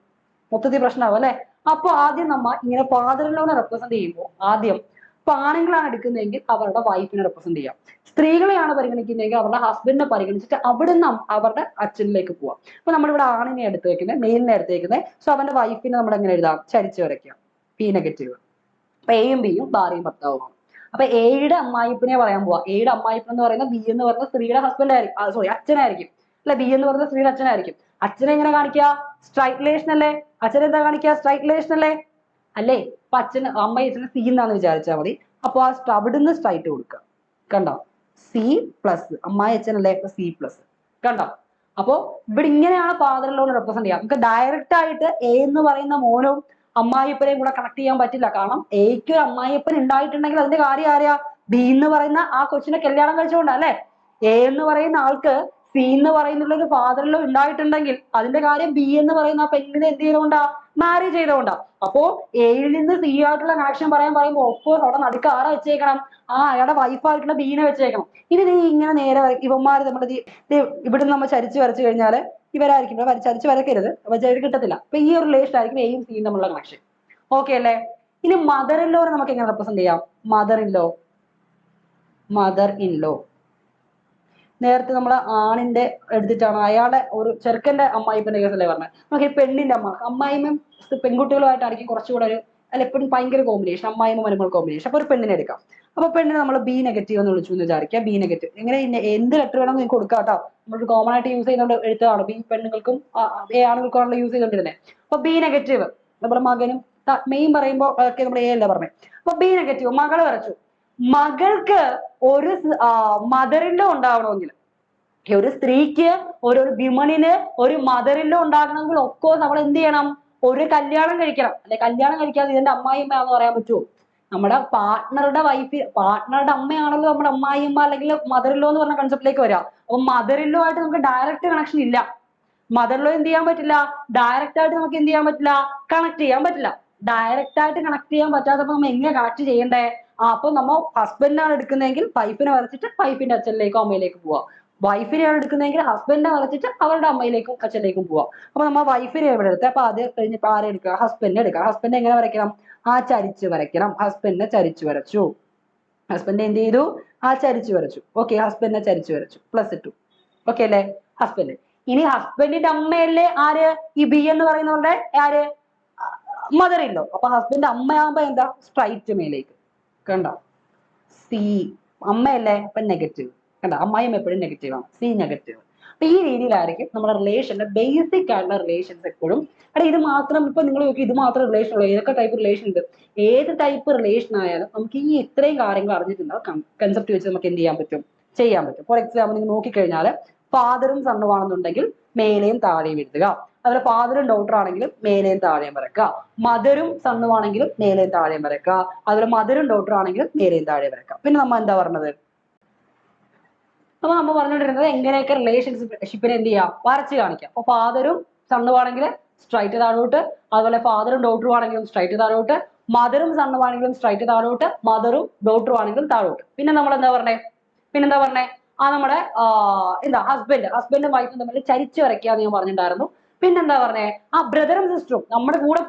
[SPEAKER 1] മൊത്തത്തിൽ പ്രശ്നമാവും അല്ലെ. അപ്പൊ ആദ്യം നമ്മ ഇങ്ങനെ ഫാദറിലോനെ റെപ്രസെന്റ് ചെയ്യുമ്പോൾ ആദ്യം ഇപ്പൊ ആണുങ്ങളാണ് എടുക്കുന്നതെങ്കിൽ അവരുടെ വൈഫിനെ റെപ്രസെന്റ് ചെയ്യാം, സ്ത്രീകളെയാണ് പരിഗണിക്കുന്നതെങ്കിൽ അവരുടെ ഹസ്ബൻഡിനെ പരിഗണിച്ചിട്ട് അവിടുന്ന് അവരുടെ അച്ഛനിലേക്ക് പോവാം. അപ്പൊ നമ്മളിവിടെ ആണിനെ എടുത്ത് വെക്കുന്നത്, മെയിലിനെ എടുത്ത് വെക്കുന്നത്. സോ അവന്റെ വൈഫിനെ നമ്മൾ എങ്ങനെ എഴുതാം? ചരിച്ചു വരയ്ക്കാം, പി നെഗറ്റീവ്. അപ്പൊ എയും ബിയും ഭാര്യയും ഭർത്താവുമാണ്. അപ്പൊ എയുടെ അമ്മായിപ്പിനെ പറയാൻ പോവാ. എയുടെ അമ്മായിപ്പൻ എന്ന് പറയുന്ന ബി എന്ന് പറയുന്ന സ്ത്രീയുടെ ഹസ്ബൻഡ് ആയിരിക്കും, സോറി അച്ഛനായിരിക്കും അല്ലെ. ബി എന്ന് പറയുന്ന സ്ത്രീയുടെ അച്ഛനായിരിക്കും. അച്ഛനെ എങ്ങനെ കാണിക്കുക? സ്ട്രൈറ്റ് റിലേഷൻ അല്ലേ. അച്ഛനെ എന്താ കാണിക്കുക? സ്ട്രൈറ്റ് റിലേഷൻ അല്ലേ. അല്ലേ? അപ്പൊ അച്ഛന് അമ്മ അച്ഛന് സി എന്നാന്ന് വിചാരിച്ചാൽ മതി. അപ്പൊ ആ അവിടുന്ന് സ്ട്രൈറ്റ് കൊടുക്കുക. കണ്ടോ? സി പ്ലസ് അമ്മായി അച്ഛൻ അല്ലേ, സി പ്ലസ്. കണ്ടോ? അപ്പോ ഇവിടെ ഇങ്ങനെയാണ് ഫാദറിലോട് റെപ്രസെന്റ് ചെയ്യാം. നമുക്ക് ഡയറക്റ്റ് ആയിട്ട് എ എന്ന് പറയുന്ന മോനും അമ്മായിപ്പനെയും കൂടെ കണക്ട് ചെയ്യാൻ പറ്റില്ല. കാരണം എക്ക് ഒരു അമ്മായിപ്പൻ ഉണ്ടായിട്ടുണ്ടെങ്കിൽ അതിന്റെ കാര്യം ആരെയാ? ബി എന്ന് പറയുന്ന ആ കൊച്ചിനെ കല്യാണം കഴിച്ചുകൊണ്ടാ അല്ലെ. എ എന്ന് പറയുന്ന ആൾക്ക് സി എന്ന് പറയുന്നുള്ള ഒരു ഫാദറിലോ ഉണ്ടായിട്ടുണ്ടെങ്കിൽ അതിന്റെ കാര്യം ബി എന്ന് പറയുന്ന ആ പെണ്ണിനെ എന്ത് ചെയ്തുകൊണ്ടാ? മാരേജ് ചെയ്തുകൊണ്ടാ. അപ്പോ എയിൽ നിന്ന് സി ആയിട്ടുള്ള കണക്ഷൻ പറയുമ്പോൾ ഓഫ്കോഴ്സ് അവിടെ നടുക്ക് ആരാ വെച്ചേക്കണം? അയാളുടെ വൈഫായിട്ടുള്ള ബീനെ വെച്ചേക്കണം. ഇനി നീ ഇങ്ങനെ നേരെ ഇവന്മാര് നമ്മുടെ ഇവിടുന്ന് നമ്മൾ ചരിച്ച് വരച്ചു കഴിഞ്ഞാൽ ഇവരായിരിക്കും ചരിച്ച് വരക്കരുത്, കിട്ടത്തില്ല. അപ്പൊ ഈ ഒരു റിലേഷൻ ആയിരിക്കും എയും സിയും തമ്മിലുള്ള കണക്ഷൻ. ഓക്കെ അല്ലേ? ഇനി മദർ ഇൻ ലോനെ നമുക്ക് എങ്ങനെ റെപ്രസെന്റ് ചെയ്യാം? മദർ ഇൻ ലോ നേരത്തെ നമ്മൾ ആണിന്റെ എടുത്തിട്ടാണ്, അയാളുടെ ഒരു ചെറുക്കന്റെ അമ്മായിപ്പന്റെ കേസല്ലേ പറഞ്ഞത്. നമുക്ക് ഈ പെണ്ണിന്റെ അമ്മായിമ്മയും പെൺകുട്ടികളുമായിട്ടായിരിക്കും കുറച്ചുകൂടെ ഒരു അല്ല എപ്പോഴും ഭയങ്കര കോമ്പിനേഷൻ, അമ്മായിമ്മ മരുമകൾ കോമ്പിനേഷൻ. അപ്പൊ ഒരു പെണ്ണിനെ എടുക്കാം. അപ്പൊ പെണ്ണിനെ നമ്മൾ ബി നെഗറ്റീവ് എന്ന് വിളിച്ചു എന്ന് വിചാരിക്കുക. ബി നെഗറ്റീവ് എങ്ങനെ എന്ത് ലെറ്റർ വേണം നിങ്ങൾക്ക് കൊടുക്കാം കേട്ടോ. നമ്മൾ കോമൺ ആയിട്ട് യൂസ് ചെയ്യുന്ന എഴുത്താണ് ബി. പെണ്ണുങ്ങൾക്കും ആണുങ്ങൾക്കും ആണല്ലോ യൂസ് ചെയ്തോണ്ടിരുന്നത്. അപ്പൊ ബി നെഗറ്റീവ് നമ്മുടെ മകനും മെയിൻ പറയുമ്പോൾ ഒക്കെ നമ്മൾ എ അല്ല പറഞ്ഞത്. അപ്പൊ ബി നെഗറ്റീവ് മകള് വരച്ചു. മകൾക്ക് ഒരു മദറിലോ ഉണ്ടാവണമെങ്കിൽ, ഒരു സ്ത്രീക്ക് ഒരു വിമണിന് ഒരു മദറിലോ ഉണ്ടാകണമെങ്കിൽ ഒഫ്കോഴ്സ് അവൾ എന്ത് ചെയ്യണം? ഒരു കല്യാണം കഴിക്കണം അല്ലെ. കല്യാണം കഴിക്കാതെ ഇതിന്റെ അമ്മായിമ്മ എന്ന് പറയാൻ പറ്റുമോ? നമ്മുടെ പാർട്ട്ണറുടെ പാർട്ട്ണറുടെ അമ്മയാണല്ലോ നമ്മുടെ അമ്മായിമ്മ അല്ലെങ്കിൽ മദറിലോ എന്ന് പറഞ്ഞ കൺസെപ്റ്റിലേക്ക് വരിക. അപ്പൊ മദറിലോ ആയിട്ട് നമുക്ക് ഡയറക്റ്റ് കണക്ഷൻ ഇല്ല. മദറിലോ എന്ത് ചെയ്യാൻ പറ്റില്ല? ഡയറക്റ്റ് ആയിട്ട് നമുക്ക് എന്ത് ചെയ്യാൻ പറ്റില്ല? കണക്ട് ചെയ്യാൻ പറ്റില്ല. ഡയറക്റ്റ് ആയിട്ട് കണക്ട് ചെയ്യാൻ പറ്റാത്തപ്പോ നമ്മൾ എങ്ങനെ കണക്ട് ചെയ്യണ്ടേ? അപ്പൊ നമ്മ ഹസ്ബൻഡിനാണ് എടുക്കുന്നതെങ്കിൽ വൈഫിനെ വരച്ചിട്ട് വൈഫിന്റെ അച്ഛനിലേക്കോ അമ്മയിലേക്കും പോവാം. വൈഫിനെയാണ് എടുക്കുന്നതെങ്കിൽ ഹസ്ബൻഡിനെ വരച്ചിട്ട് അവരുടെ അമ്മയിലേക്കും അച്ഛനിലേക്കും പോവാം. അപ്പൊ നമ്മ വൈഫിനെ എവിടെ എടുത്ത് അപ്പൊ അത് കഴിഞ്ഞിട്ട് ആരെ എടുക്കുക? ഹസ്ബൻഡിനെ എടുക്കുക. ഹസ്ബൻഡ് എങ്ങനെ വരയ്ക്കണം? ആ ചരിച്ച് വരയ്ക്കണം. ഹസ്ബൻഡിനെ ചരിച്ചു വരച്ചു. ഹസ്ബൻഡ് എന്ത് ചെയ്തു? ആ ചരിച്ചു വരച്ചു. ഓക്കെ, ഹസ്ബൻഡിനെ ചരിച്ചു വരച്ചു. പ്ലസ് ഇട്ടു. ഓക്കെ അല്ലേ? ഹസ്ബൻഡ്. ഇനി ഹസ്ബൻഡിന്റെ അമ്മയല്ലേ ആര്? ഈ ബി എന്ന് പറയുന്നവരുടെ ആര്? മദർ ഇല്ലോ. അപ്പൊ ഹസ്ബൻഡ് അമ്മയാകുമ്പോ എന്താ? സ്ട്രൈറ്റ് മേലേക്ക്. കണ്ടോ? സി അമ്മയല്ലേ? അപ്പൊ നെഗറ്റീവ്. കണ്ടോ? അമ്മയും എപ്പോഴും നെഗറ്റീവ് ആണ്. C negative. അപ്പൊ ഈ രീതിയിലായിരിക്കും നമ്മുടെ റിലേഷന്റെ ബേസിക് ആയിട്ടുള്ള റിലേഷൻസ് എപ്പോഴും. അവിടെ ഇത് മാത്രം ഇപ്പൊ നിങ്ങൾ നോക്കി ഇത് മാത്രം റിലേഷൻ ഉള്ളൂ. ഏതൊക്കെ ടൈപ്പ് റിലേഷൻ ഉണ്ട്? ഏത് ടൈപ്പ് റിലേഷൻ ആയാലും നമുക്ക് ഈ ഇത്രയും കാര്യങ്ങൾ അറിഞ്ഞിട്ടുണ്ടാവും. കൺസെപ്റ്റ് വെച്ച് നമുക്ക് എന്ത് ചെയ്യാൻ പറ്റും? ചെയ്യാൻ പറ്റും. ഫോർ എക്സാമ്പിൾ നിങ്ങൾ നോക്കിക്കഴിഞ്ഞാൽ ഫാദറും സണ്ണും ആണെന്നുണ്ടെങ്കിൽ മേലെയും താഴെയും എഴുതുക. അതുപോലെ ഫാദറും ഡോട്ടർ ആണെങ്കിലും മേലെയും താഴെയും വരക്കുക. മദറും സണ്ണും ആണെങ്കിലും മേലെയും താഴെയും വരക്കുക. അതുപോലെ മദറും ഡോട്ടർ ആണെങ്കിലും മേലെയും താഴെയും വരക്കുക. പിന്നെ നമ്മ എന്താ പറഞ്ഞത്? അപ്പൊ നമ്മൾ പറഞ്ഞുകൊണ്ടിരുന്നത് എങ്ങനെയൊക്കെ റിലേഷൻഷിപ്പിനെ എന്ത് ചെയ്യാം? വരച്ച് കാണിക്കാം. അപ്പൊ ഫാദറും സണ്ണും ആണെങ്കിൽ സ്ട്രൈറ്റ് താഴോട്ട്, അതുപോലെ ഫാദറും ഡോട്ടറും ആണെങ്കിലും സ്ട്രൈറ്റ് താഴോട്ട്, മദറും സണ്ണും ആണെങ്കിലും സ്ട്രൈറ്റ് താഴോട്ട്, മദറും ഡോട്ടറും ആണെങ്കിലും താഴോട്ട്. പിന്നെ നമ്മൾ എന്താ പറഞ്ഞേ? പിന്നെന്താ പറഞ്ഞേ? നമ്മുടെ എന്താ ഹസ്ബൻഡും വൈഫും തമ്മിൽ ചരിച്ചു വരയ്ക്കാന്ന് ഞാൻ പറഞ്ഞിട്ടുണ്ടായിരുന്നു. പിന്നെന്താ പറഞ്ഞേ? ആ ബ്രദറും സിസ്റ്ററും നമ്മുടെ കൂടെ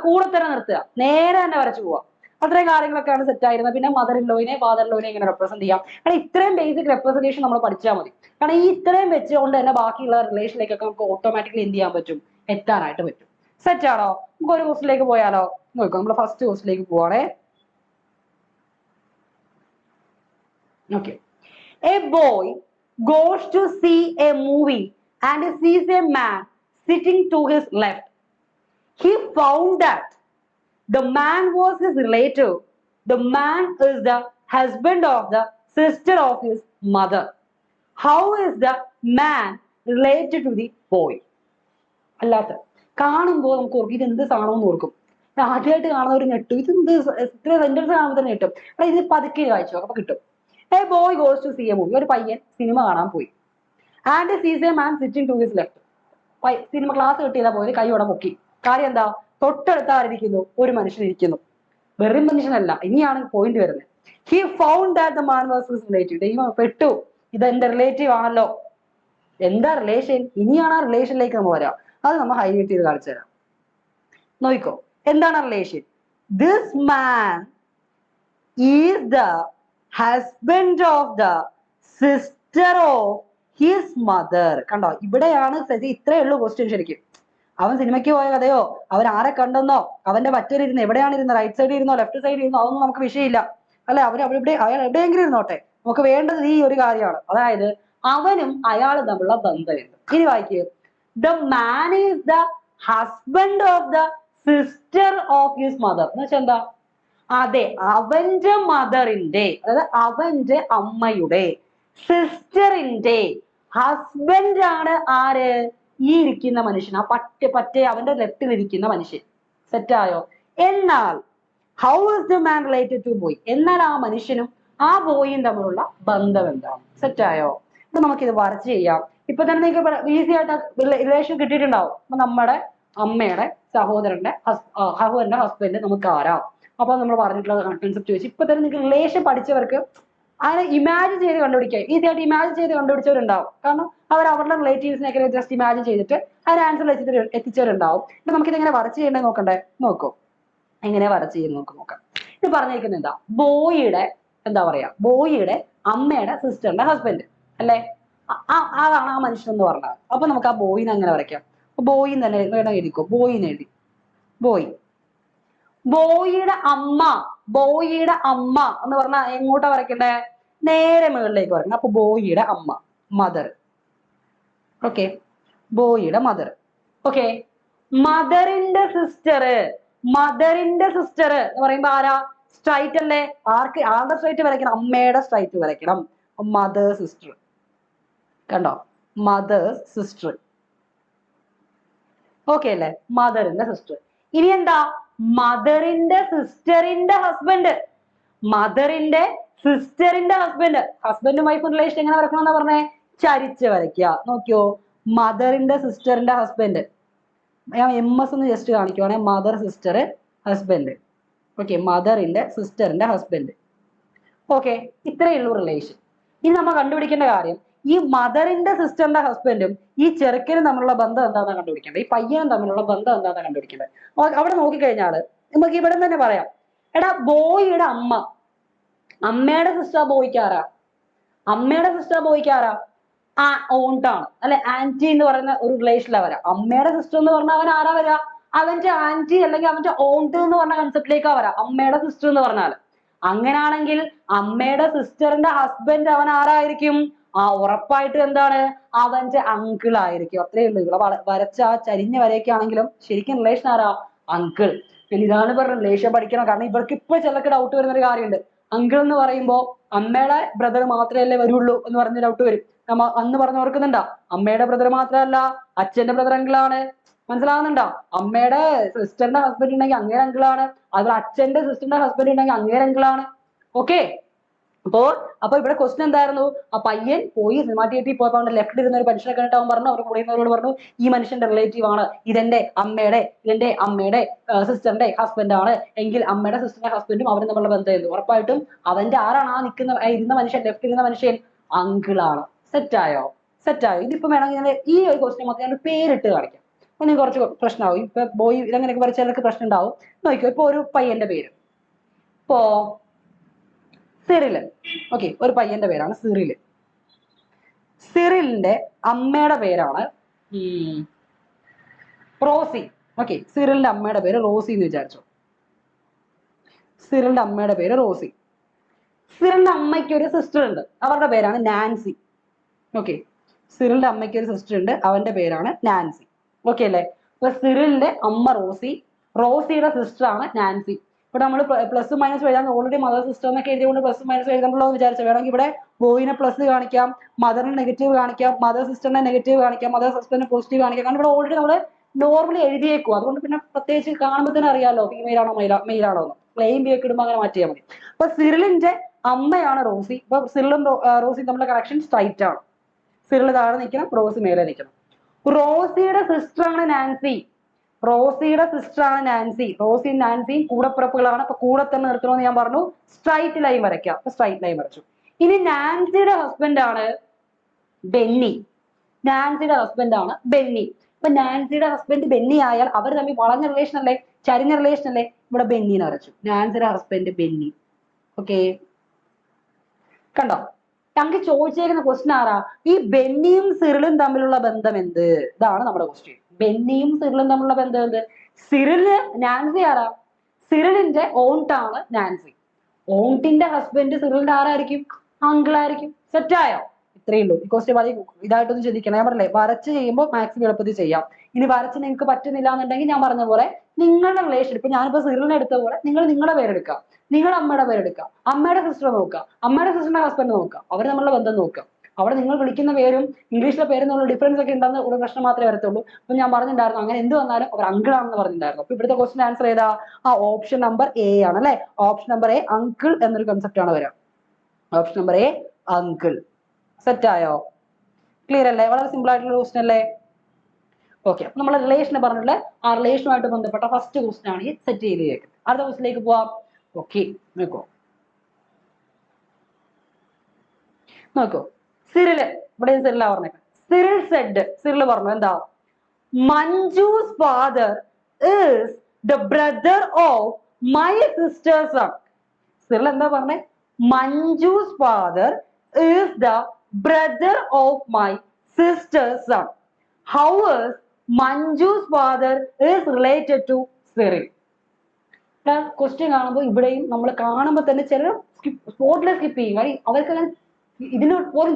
[SPEAKER 1] കൂടെ തന്നെ നിർത്തുക, നേരെ തന്നെ വരച്ചു പോവാ. അത്രയും കാര്യങ്ങളൊക്കെയാണ് സെറ്റ് ആയിരുന്നത്. പിന്നെ മദർ ഇൻ ലോയിനെ ഫാദർ ഇൻ ലോയിനെ എങ്ങനെ റെപ്രസെന്റ് ചെയ്യാം? കാരണം ഇത്രയും ബേസിക് റെപ്രസെന്റേഷൻ നമ്മൾ പഠിച്ചാൽ മതി. കാരണം ഈ ഇത്രയും വെച്ചുകൊണ്ട് തന്നെ ബാക്കിയുള്ള റിലേഷനിലേക്കൊക്കെ നമുക്ക് ഓട്ടോമാറ്റിക്കലി എന്ത് ചെയ്യാൻ പറ്റും? എത്താനായിട്ട് പറ്റും. സെറ്റ് ആണോ? നമുക്ക് ഒരു ക്വസ്റ്റിലേക്ക് പോയാലോ? നോക്കാം. നമ്മൾ ഫസ്റ്റ് ക്വസ്റ്റിലേക്ക് പോവാണേ. Okay. A boy goes to see a movie and sees a man sitting to his left. He found that the man was his relative. The man is the husband of the sister of his mother. How is the man related to the boy? അല്ലാത്ത കാണുമ്പോൾ നമുക്ക് ഓർക്കും ഇത് എന്ത് സാധനമെന്ന് ഓർക്കും. ആദ്യമായിട്ട് കാണുന്ന ഒരു ഞെട്ടും. ഇത് എന്ത് ഇത്ര സെന്റൻസ് കാണുമ്പോൾ തന്നെ ഞെട്ടും. ഇത് പതുക്കെ വായിച്ചു അപ്പൊ കിട്ടും. A boy goes to see a movie. ഒരു പയ്യൻ സിനിമ കാണാൻ പോയി. And sees a man sitting to his left. Cinema class കിട്ടിയതാ പോയത്, കൈയോടെ പൊക്കി. കാര്യം എന്താ? തൊട്ടടുത്ത് ആരിയ്ക്കുന്നു? ഒരു മനുഷ്യൻ ഇരിക്കുന്നു. വെറും മനുഷ്യനല്ല, ഇനിയാണ് പോയിന്റ് വരുന്നത്. He found that the man was his relative. ദൈവം പെട്ടു, ഇത് എന്റെ റിലേറ്റീവ് ആണല്ലോ. എന്താ റിലേഷൻ? ഇനിയാണ് ആ റിലേഷനിലേക്ക് നമ്മൾ വരാം. അത് നമ്മൾ ഹൈലൈറ്റ് ചെയ്ത് കാണിച്ചു തരാം. നോക്കിക്കോ, എന്താണ് relation? This man is the husband of the sister of his mother. കണ്ടോ? ഇവിടെയാണ് ഇത്രയേ ഉള്ളൂ ക്വസ്റ്റ്യൻ. ശരിക്കും അവൻ സിനിമയ്ക്ക് പോയ കഥയോ അവൻ ആരെ കണ്ടെന്നോ അവന്റെ മറ്റൊരിരുന്ന് എവിടെയാണ് ഇരുന്നത്, റൈറ്റ് സൈഡിൽ ഇരുന്നോ ലെഫ്റ്റ് സൈഡിൽ ഇരുന്നോ അതൊന്നും നമുക്ക് വിഷയമില്ല. അല്ലെ, അയാൾ എവിടെയെങ്കിലും ഇരുന്നോട്ടെ. നമുക്ക് വേണ്ടത് ഈ ഒരു കാര്യമാണ്. അതായത് അവനും അയാളും തമ്മിലുള്ള ബന്ധം എന്ത്. ഇനി വായിക്കുക. The man is the husband of the sister of his mother. എന്ന് വെച്ചാൽ എന്താ? അതെ, അവന്റെ മദറിന്റെ, അതായത് അവന്റെ അമ്മയുടെ സിസ്റ്ററിന്റെ ഹസ്ബൻഡ് ആണ് ആര്? ഈ ഇരിക്കുന്ന മനുഷ്യൻ, ആ പറ്റേ അവന്റെ ലെഫ്റ്റിൽ ഇരിക്കുന്ന മനുഷ്യൻ. സെറ്റായോ? എന്നാൽ how is the man related to boy? എന്നാൽ ആ മനുഷ്യനും ആ ബോയും തമ്മിലുള്ള ബന്ധം എന്താണ്? സെറ്റായോ? അപ്പൊ നമുക്കിത് വരച്ച് ചെയ്യാം. ഇപ്പൊ തന്നെ നിങ്ങൾക്ക് ഈസി ആയിട്ട് റിലേഷൻ കിട്ടിയിട്ടുണ്ടാവും. അപ്പൊ നമ്മുടെ അമ്മയുടെ സഹോദരന്റെ ഹസ്ബൻഡ് നമുക്ക് ആരാ? അപ്പൊ നമ്മൾ പറഞ്ഞിട്ടുള്ള കൺസെപ്റ്റ് വെച്ച് ഇപ്പൊ തന്നെ നിങ്ങൾക്ക് റിലേഷൻ പഠിച്ചവർക്ക് അതിനെ ഇമാജിൻ ചെയ്ത് കണ്ടുപിടിക്കുക. ഈസി ആയിട്ട് ഇമാജിൻ ചെയ്ത് കണ്ടുപിടിച്ചവരുണ്ടാവും. കാരണം അവരുടെ റിലേറ്റീവ്സിനെയൊക്കെ ജസ്റ്റ് ഇമാജിൻ ചെയ്തിട്ട് അതിന് ആൻസർ എത്തിച്ചവരുണ്ടാവും. ഇപ്പൊ നമുക്കിത് എങ്ങനെ വരച്ച് ചെയ്യേണ്ടത് നോക്കണ്ടേ? നോക്കൂ, എങ്ങനെ വരച്ച് ചെയ്യുന്ന നോക്കാം. ഇത് പറഞ്ഞിരിക്കുന്നത് എന്താ? ബോയിയുടെ എന്താ പറയാ, ബോയിയുടെ അമ്മയുടെ സിസ്റ്ററിന്റെ ഹസ്ബൻഡ് അല്ലെ? അതാണ് ആ മനുഷ്യൻ എന്ന് പറഞ്ഞത്. അപ്പൊ നമുക്ക് ആ ബോയിനെ അങ്ങനെ വരയ്ക്കാം. ബോയി തന്നെ വേണം എഴുതിക്കോ. ബോയിന്ന് എഴുതി. ബോയ്. ബോയിയുടെ അമ്മ എന്ന് പറഞ്ഞാൽ എങ്ങോട്ടാ വരയ്ക്കണ്ടേ? നേരെ മുകളിലേക്ക് വരയ്ക്കണം. അപ്പൊ ബോയിയുടെ അമ്മ, മദർ. ഓക്കെ, ബോയിയുടെ മദർ. ഓക്കെ, മദറിന്റെ സിസ്റ്റർ എന്ന് പറയുമ്പോ ആരാ? സ്ട്രൈറ്റ് അല്ലേ? ആരുടെ സ്ട്രൈറ്റ് വരയ്ക്കണം? അമ്മയുടെ സ്ട്രൈറ്റ് വരയ്ക്കണം. Mother sister. കണ്ടോ? Mother's sister. ഓക്കെ അല്ലേ? മദറിന്റെ സിസ്റ്റർ. ഇനി എന്താ? മദറിന്റെ സിസ്റ്ററിന്റെ ഹസ്ബൻഡ്. ഹസ്ബൻഡും വൈഫും റിലേഷൻ എങ്ങനെ വരക്കണം എന്നാ പറഞ്ഞേ? ചരിച്ച് വരയ്ക്കുക. നോക്കിയോ, മദറിന്റെ സിസ്റ്ററിന്റെ ഹസ്ബൻഡ്. ഞാൻ MS ഒന്ന് ജസ്റ്റ് കാണിക്കുവാണെ. Mother sister husband. ഓക്കെ, മദറിന്റെ സിസ്റ്ററിന്റെ ഹസ്ബൻഡ്. ഓക്കെ, ഇത്രയേ ഉള്ളൂ റിലേഷൻ. ഇനി നമ്മൾ കണ്ടുപിടിക്കേണ്ട കാര്യം ഈ മദറിന്റെ സിസ്റ്ററിന്റെ ഹസ്ബൻഡും ഈ ചെറുക്കനും തമ്മിലുള്ള ബന്ധം എന്താണെന്ന് കണ്ടുപിടിക്കേണ്ടത്, ഈ പയ്യനും തമ്മിലുള്ള ബന്ധം എന്താണെന്ന് കണ്ടുപിടിക്കേണ്ടത്. അവിടെ നോക്കിക്കഴിഞ്ഞാൽ നമുക്ക് ഇവിടെ തന്നെ പറയാം, എടാ ബോയിയുടെ അമ്മ, അമ്മയുടെ സിസ്റ്റർ ബോയ്ക്കാരാ, അമ്മയുടെ സിസ്റ്റർ ബോയ്ക്കാരാ ആ ഓണ്ടാണ് അല്ലെ, ആന്റി എന്ന് പറയുന്ന ഒരു റിലേഷനിലാണ് വരാം. അമ്മയുടെ സിസ്റ്റർ എന്ന് പറഞ്ഞാൽ അവൻ ആരാ വരാ, അവന്റെ ആന്റി അല്ലെങ്കിൽ അവന്റെ ഓണ്ട് എന്ന് പറഞ്ഞ കൺസെപ്റ്റിലേക്കാ വരാം അമ്മയുടെ സിസ്റ്റർ എന്ന് പറഞ്ഞാൽ. അങ്ങനാണെങ്കിൽ അമ്മയുടെ സിസ്റ്ററിന്റെ ഹസ്ബൻഡ് അവൻ ആരായിരിക്കും, ആ ഉറപ്പായിട്ടും എന്താണ്, അവന്റെ അങ്കിൾ ആയിരിക്കും. അത്രേ ഉള്ളൂ. ഇവിടെ വരച്ച ആ ചരിഞ്ഞ വരയൊക്കെ ആണെങ്കിലും ശരിക്കും റിലേഷൻ ആരാ, അങ്കിൾ. പിന്നെ ഇതാണ് പറഞ്ഞ റിലേഷൻ പഠിക്കണം. കാരണം ഇവർക്ക് ഇപ്പൊ ചിലർക്ക് ഡൗട്ട് വരുന്ന ഒരു കാര്യമുണ്ട്, അങ്കിൾ എന്ന് പറയുമ്പോ അമ്മയുടെ ബ്രദർ മാത്രമല്ലേ വരുള്ളൂ എന്ന് പറഞ്ഞ ഡൗട്ട് വരും. നമ്മ അന്ന് പറഞ്ഞു ഓർക്കുന്നുണ്ടോ, അമ്മയുടെ ബ്രദർ മാത്രമല്ല അച്ഛന്റെ ബ്രദർ അങ്കിളാണ്. മനസ്സിലാവുന്നുണ്ടോ? അമ്മയുടെ സിസ്റ്ററിന്റെ ഹസ്ബൻഡ് ഉണ്ടെങ്കിൽ അങ്ങേരെ അങ്കിളാണ്, അതുപോലെ അച്ഛന്റെ സിസ്റ്ററിന്റെ ഹസ്ബൻഡ് ഉണ്ടെങ്കിൽ അങ്ങേരെ അങ്കിളാണ്. ഓക്കെ, അപ്പൊ ഇവിടെ ക്വസ്റ്റ്യൻ എന്തായിരുന്നു, ആ പയ്യൻ പോയി സിനിമാ തിയേറ്ററിൽ പോയപ്പോ അവന്റെ ലെഫ്റ്റിൽ ഇരുന്ന ഒരു മനുഷ്യനെ കണ്ടിട്ട് അവൻ പറഞ്ഞു, അവർ കൂടെ പറഞ്ഞു ഈ മനുഷ്യന്റെ റിലേറ്റീവ് ആണ്, ഇതെന്റെ അമ്മയുടെ സിസ്റ്ററിന്റെ ഹസ്ബൻഡ് ആണ്, എങ്കിൽ അമ്മയുടെ സിസ്റ്ററിന്റെ ഹസ്ബൻഡും അവരും തമ്മിലുള്ള ബന്ധമായിരുന്നു. ഉറപ്പായിട്ടും അവന്റെ ആരാണ് ആ ഇരുന്ന മനുഷ്യൻ, ലെഫ്റ്റിൽ ഇരുന്ന മനുഷ്യൻ അങ്കിളാണ്. സെറ്റായോ? ഇതിപ്പോ വേണമെങ്കിൽ ഈ ഒരു ക്വസ്റ്റ്യൻ മാത്രം ഞാൻ പേരിട്ട് കാണിക്കാം, അപ്പൊ നിങ്ങൾക്ക് കുറച്ച് പ്രശ്നമാവും. ഇപ്പൊ ബോയ് ഇതങ്ങനെയൊക്കെ പറഞ്ഞ ചിലർക്ക് പ്രശ്നം ഉണ്ടാവും. നോക്കിയോ, ഇപ്പൊ ഒരു പയ്യന്റെ പേര്, ഇപ്പോ സിറില്. ഓക്കെ, ഒരു പയ്യന്റെ പേരാണ് സിറില്. സിറിലിന്റെ അമ്മയുടെ പേരാണ് റോസി. ഓക്കെ, സിറിലിന്റെ അമ്മയുടെ പേര് റോസി എന്ന് വിചാരിച്ചോ. സിറിലിന്റെ അമ്മയുടെ പേര് റോസി. സിറിലിന്റെ അമ്മയ്ക്ക് ഒരു സിസ്റ്റർ ഉണ്ട്, അവരുടെ പേരാണ് നാൻസി. ഓക്കെ, സിറിലിന്റെ അമ്മയ്ക്ക് ഒരു സിസ്റ്റർ ഉണ്ട്, അവന്റെ പേരാണ് നാൻസി. ഓക്കെ അല്ലേ? അപ്പൊ സിറിലിന്റെ അമ്മ റോസി, റോസിയുടെ സിസ്റ്റർ ആണ് നാൻസി. ഇവിടെ നമ്മൾ പ്ലസ് മൈനസ് എഴുതാൻ ഓൾറെഡി മദർ സിസ്റ്റർ എന്നൊക്കെ എഴുതിയതുകൊണ്ട് പ്ലസ് മൈനസ് എഴുതാമല്ലോ എന്ന് വിചാരിച്ചു. വേണമെങ്കിൽ ഇവിടെ ബോയിനെ പ്ലസ് കാണിക്കാം, മദറിന് നെഗറ്റീവ് കാണിക്കാം, മദർ സിസ്റ്ററിനെ നെഗറ്റീവ് കാണിക്കാം, മദർ സിസ്റ്ററിനെ പോസിറ്റീവ് കാണിക്കാം. കാരണം ഇവിടെ ഓൾറെഡി നമ്മൾ നോർമലി എഴുതിയേക്കും. അതുകൊണ്ട് പിന്നെ പ്രത്യേകിച്ച് കാണുമ്പോൾ തന്നെ അറിയാലോ ഫീമെയിൽ ആണോ മെയിൽ ആണോ എന്ന്. ക്ലെയിം ബി ഒക്കെ ഇടുമ്പോൾ അങ്ങനെ മാറ്റിയാൽ മതി. അപ്പൊ സിറിലിന്റെ അമ്മയാണ് റോസി. ഇപ്പൊ സിറിലും റോസിയും തമ്മിലുള്ള കണക്ഷൻ സ്ട്രൈറ്റ് ആണ്. സിറിൽ താഴെ നിൽക്കണം, റോസി മേലെ നിൽക്കണം. റോസിയുടെ സിസ്റ്റർ ആണ് നാൻസി. റോസിയും നാൻസിയും കൂടപ്പിറപ്പുകളാണ്. അപ്പൊ കൂടെ തന്നെ നിർത്തണമെന്ന് ഞാൻ പറഞ്ഞു. സ്ട്രൈറ്റ് ലൈൻ വരയ്ക്കാം. അപ്പൊ സ്ട്രൈറ്റ് ലൈൻ വരച്ചു. ഇനി നാൻസിയുടെ ഹസ്ബൻഡ് ആണ് ബെന്നി. അപ്പൊ നാൻസിയുടെ ഹസ്ബൻഡ് ബെന്നി ആയാൽ അവർ തമ്മിൽ വളഞ്ഞ റിലേഷൻ അല്ലേ, ചരിഞ്ഞ റിലേഷൻ അല്ലേ. ഇവിടെ ബെന്നിനെ വരച്ചു, നാൻസിയുടെ ഹസ്ബൻഡ് ബെന്നി. ഓക്കെ, കണ്ടോ? ഞങ്ങൾക്ക് ചോദിച്ചേക്കുന്ന ക്വസ്റ്റ്യൻ ആരാ, ഈ ബെന്നിയും സിറിലും തമ്മിലുള്ള ബന്ധം എന്ത്? ഇതാണ് നമ്മുടെ ക്വസ്റ്റ്യൻ. ബെന്നിയും സിറിലും തമ്മിലുള്ള ബന്ധം എന്ത്? സിറില് നാൻസി ആരാ, സിറിലിന്റെ ഓണ്ടാണ് നാൻസി. ഓണ്ടിന്റെ ഹസ്ബൻഡ് സിറിലിന്റെ ആരായിരിക്കും, അങ്കിളായിരിക്കും. സെറ്റായോ? ഇത്രയേ ഉള്ളൂ. ഈ ക്വസ്റ്റ്യൻ വളരെ ഇതായിട്ടൊന്നും ചിന്തിക്കണം. ഞാൻ പറഞ്ഞില്ലേ, വരച്ച് ചെയ്യുമ്പോൾ മാക്സിമം എളുപ്പത്തിൽ ചെയ്യാം. ഇനി വരച്ച് നിങ്ങൾക്ക് പറ്റുന്നില്ല എന്നുണ്ടെങ്കിൽ ഞാൻ പറഞ്ഞ പോലെ നിങ്ങളുടെ റിലേഷൻ, ഇപ്പൊ ഞാനിപ്പോ സിറിലിനെ എടുത്ത പോലെ നിങ്ങൾ നിങ്ങളുടെ പേരെടുക്കുക, നിങ്ങൾ അമ്മയുടെ പേരെടുക്കുക, അമ്മയുടെ സിസ്റ്റർ നോക്കുക, അമ്മയുടെ സിസ്റ്ററിന്റെ ഹസ്ബൻഡ് നോക്കുക, അവർ തമ്മിലുള്ള ബന്ധം നോക്കുക. അവിടെ നിങ്ങൾ വിളിക്കുന്ന പേരും ഇംഗ്ലീഷിലെ പേരും തമ്മിലുള്ള ഡിഫറൻസ് ഒക്കെ ഉണ്ടെന്ന് ഒരു പ്രശ്നം മാത്രമേ വരത്തുള്ളൂ. അപ്പൊ ഞാൻ പറഞ്ഞിട്ടുണ്ടായിരുന്നു അങ്ങനെ എന്ത് വന്നാലും അവർ അങ്കിൾ ആണെന്ന് പറഞ്ഞിട്ടുണ്ടായിരുന്നു. അപ്പൊ ഇവിടുത്തെ ക്വസ്റ്റ്യൻ ആൻസർ ഏതാ? ഓപ്ഷൻ നമ്പർ എ ആണ് അല്ലെ. ഓപ്ഷൻ നമ്പർ എ, അങ്കിൾ എന്നൊരു കൺസെപ്റ്റ് ആണ് വരിക. Option number A, uncle. സെറ്റായോ? ക്ലിയർ അല്ലേ? വളരെ സിമ്പിൾ ആയിട്ടുള്ള ക്വസ്റ്റ്യൻ അല്ലേ? ഓക്കെ, അപ്പൊ നമ്മൾ റിലേഷനെ പറഞ്ഞിട്ടുള്ള ആ റിലേഷനുമായിട്ട് ബന്ധപ്പെട്ട ഫസ്റ്റ് ക്വസ്റ്റ്യൻ ആണ് ഈ സെറ്റ് ചെയ്തേക്കുന്നത്. അടുത്ത ക്വസ്റ്റ്യനിലേക്ക് പോവാം. ഓക്കെ, നോക്കൂ സിറില്, ഇവിടെ സിറിലാ പറഞ്ഞേ. സിറിൽ പറഞ്ഞു എന്താ, Manju's father is the brother of my sister's son. Cyril എന്താ പറഞ്ഞേ, Manju's father is the brother of my sister's son. How is Manju's father is related to Cyril? Question കാണുമ്പോൾ ഇവിടെയും നമ്മൾ കാണുമ്പോൾ തന്നെ ചിലർ സ്പോട്ടിലെ സ്കിപ്പ് ചെയ്യും. കാര്യം അവർക്ക് അങ്ങനെ ഇതിന് പോലും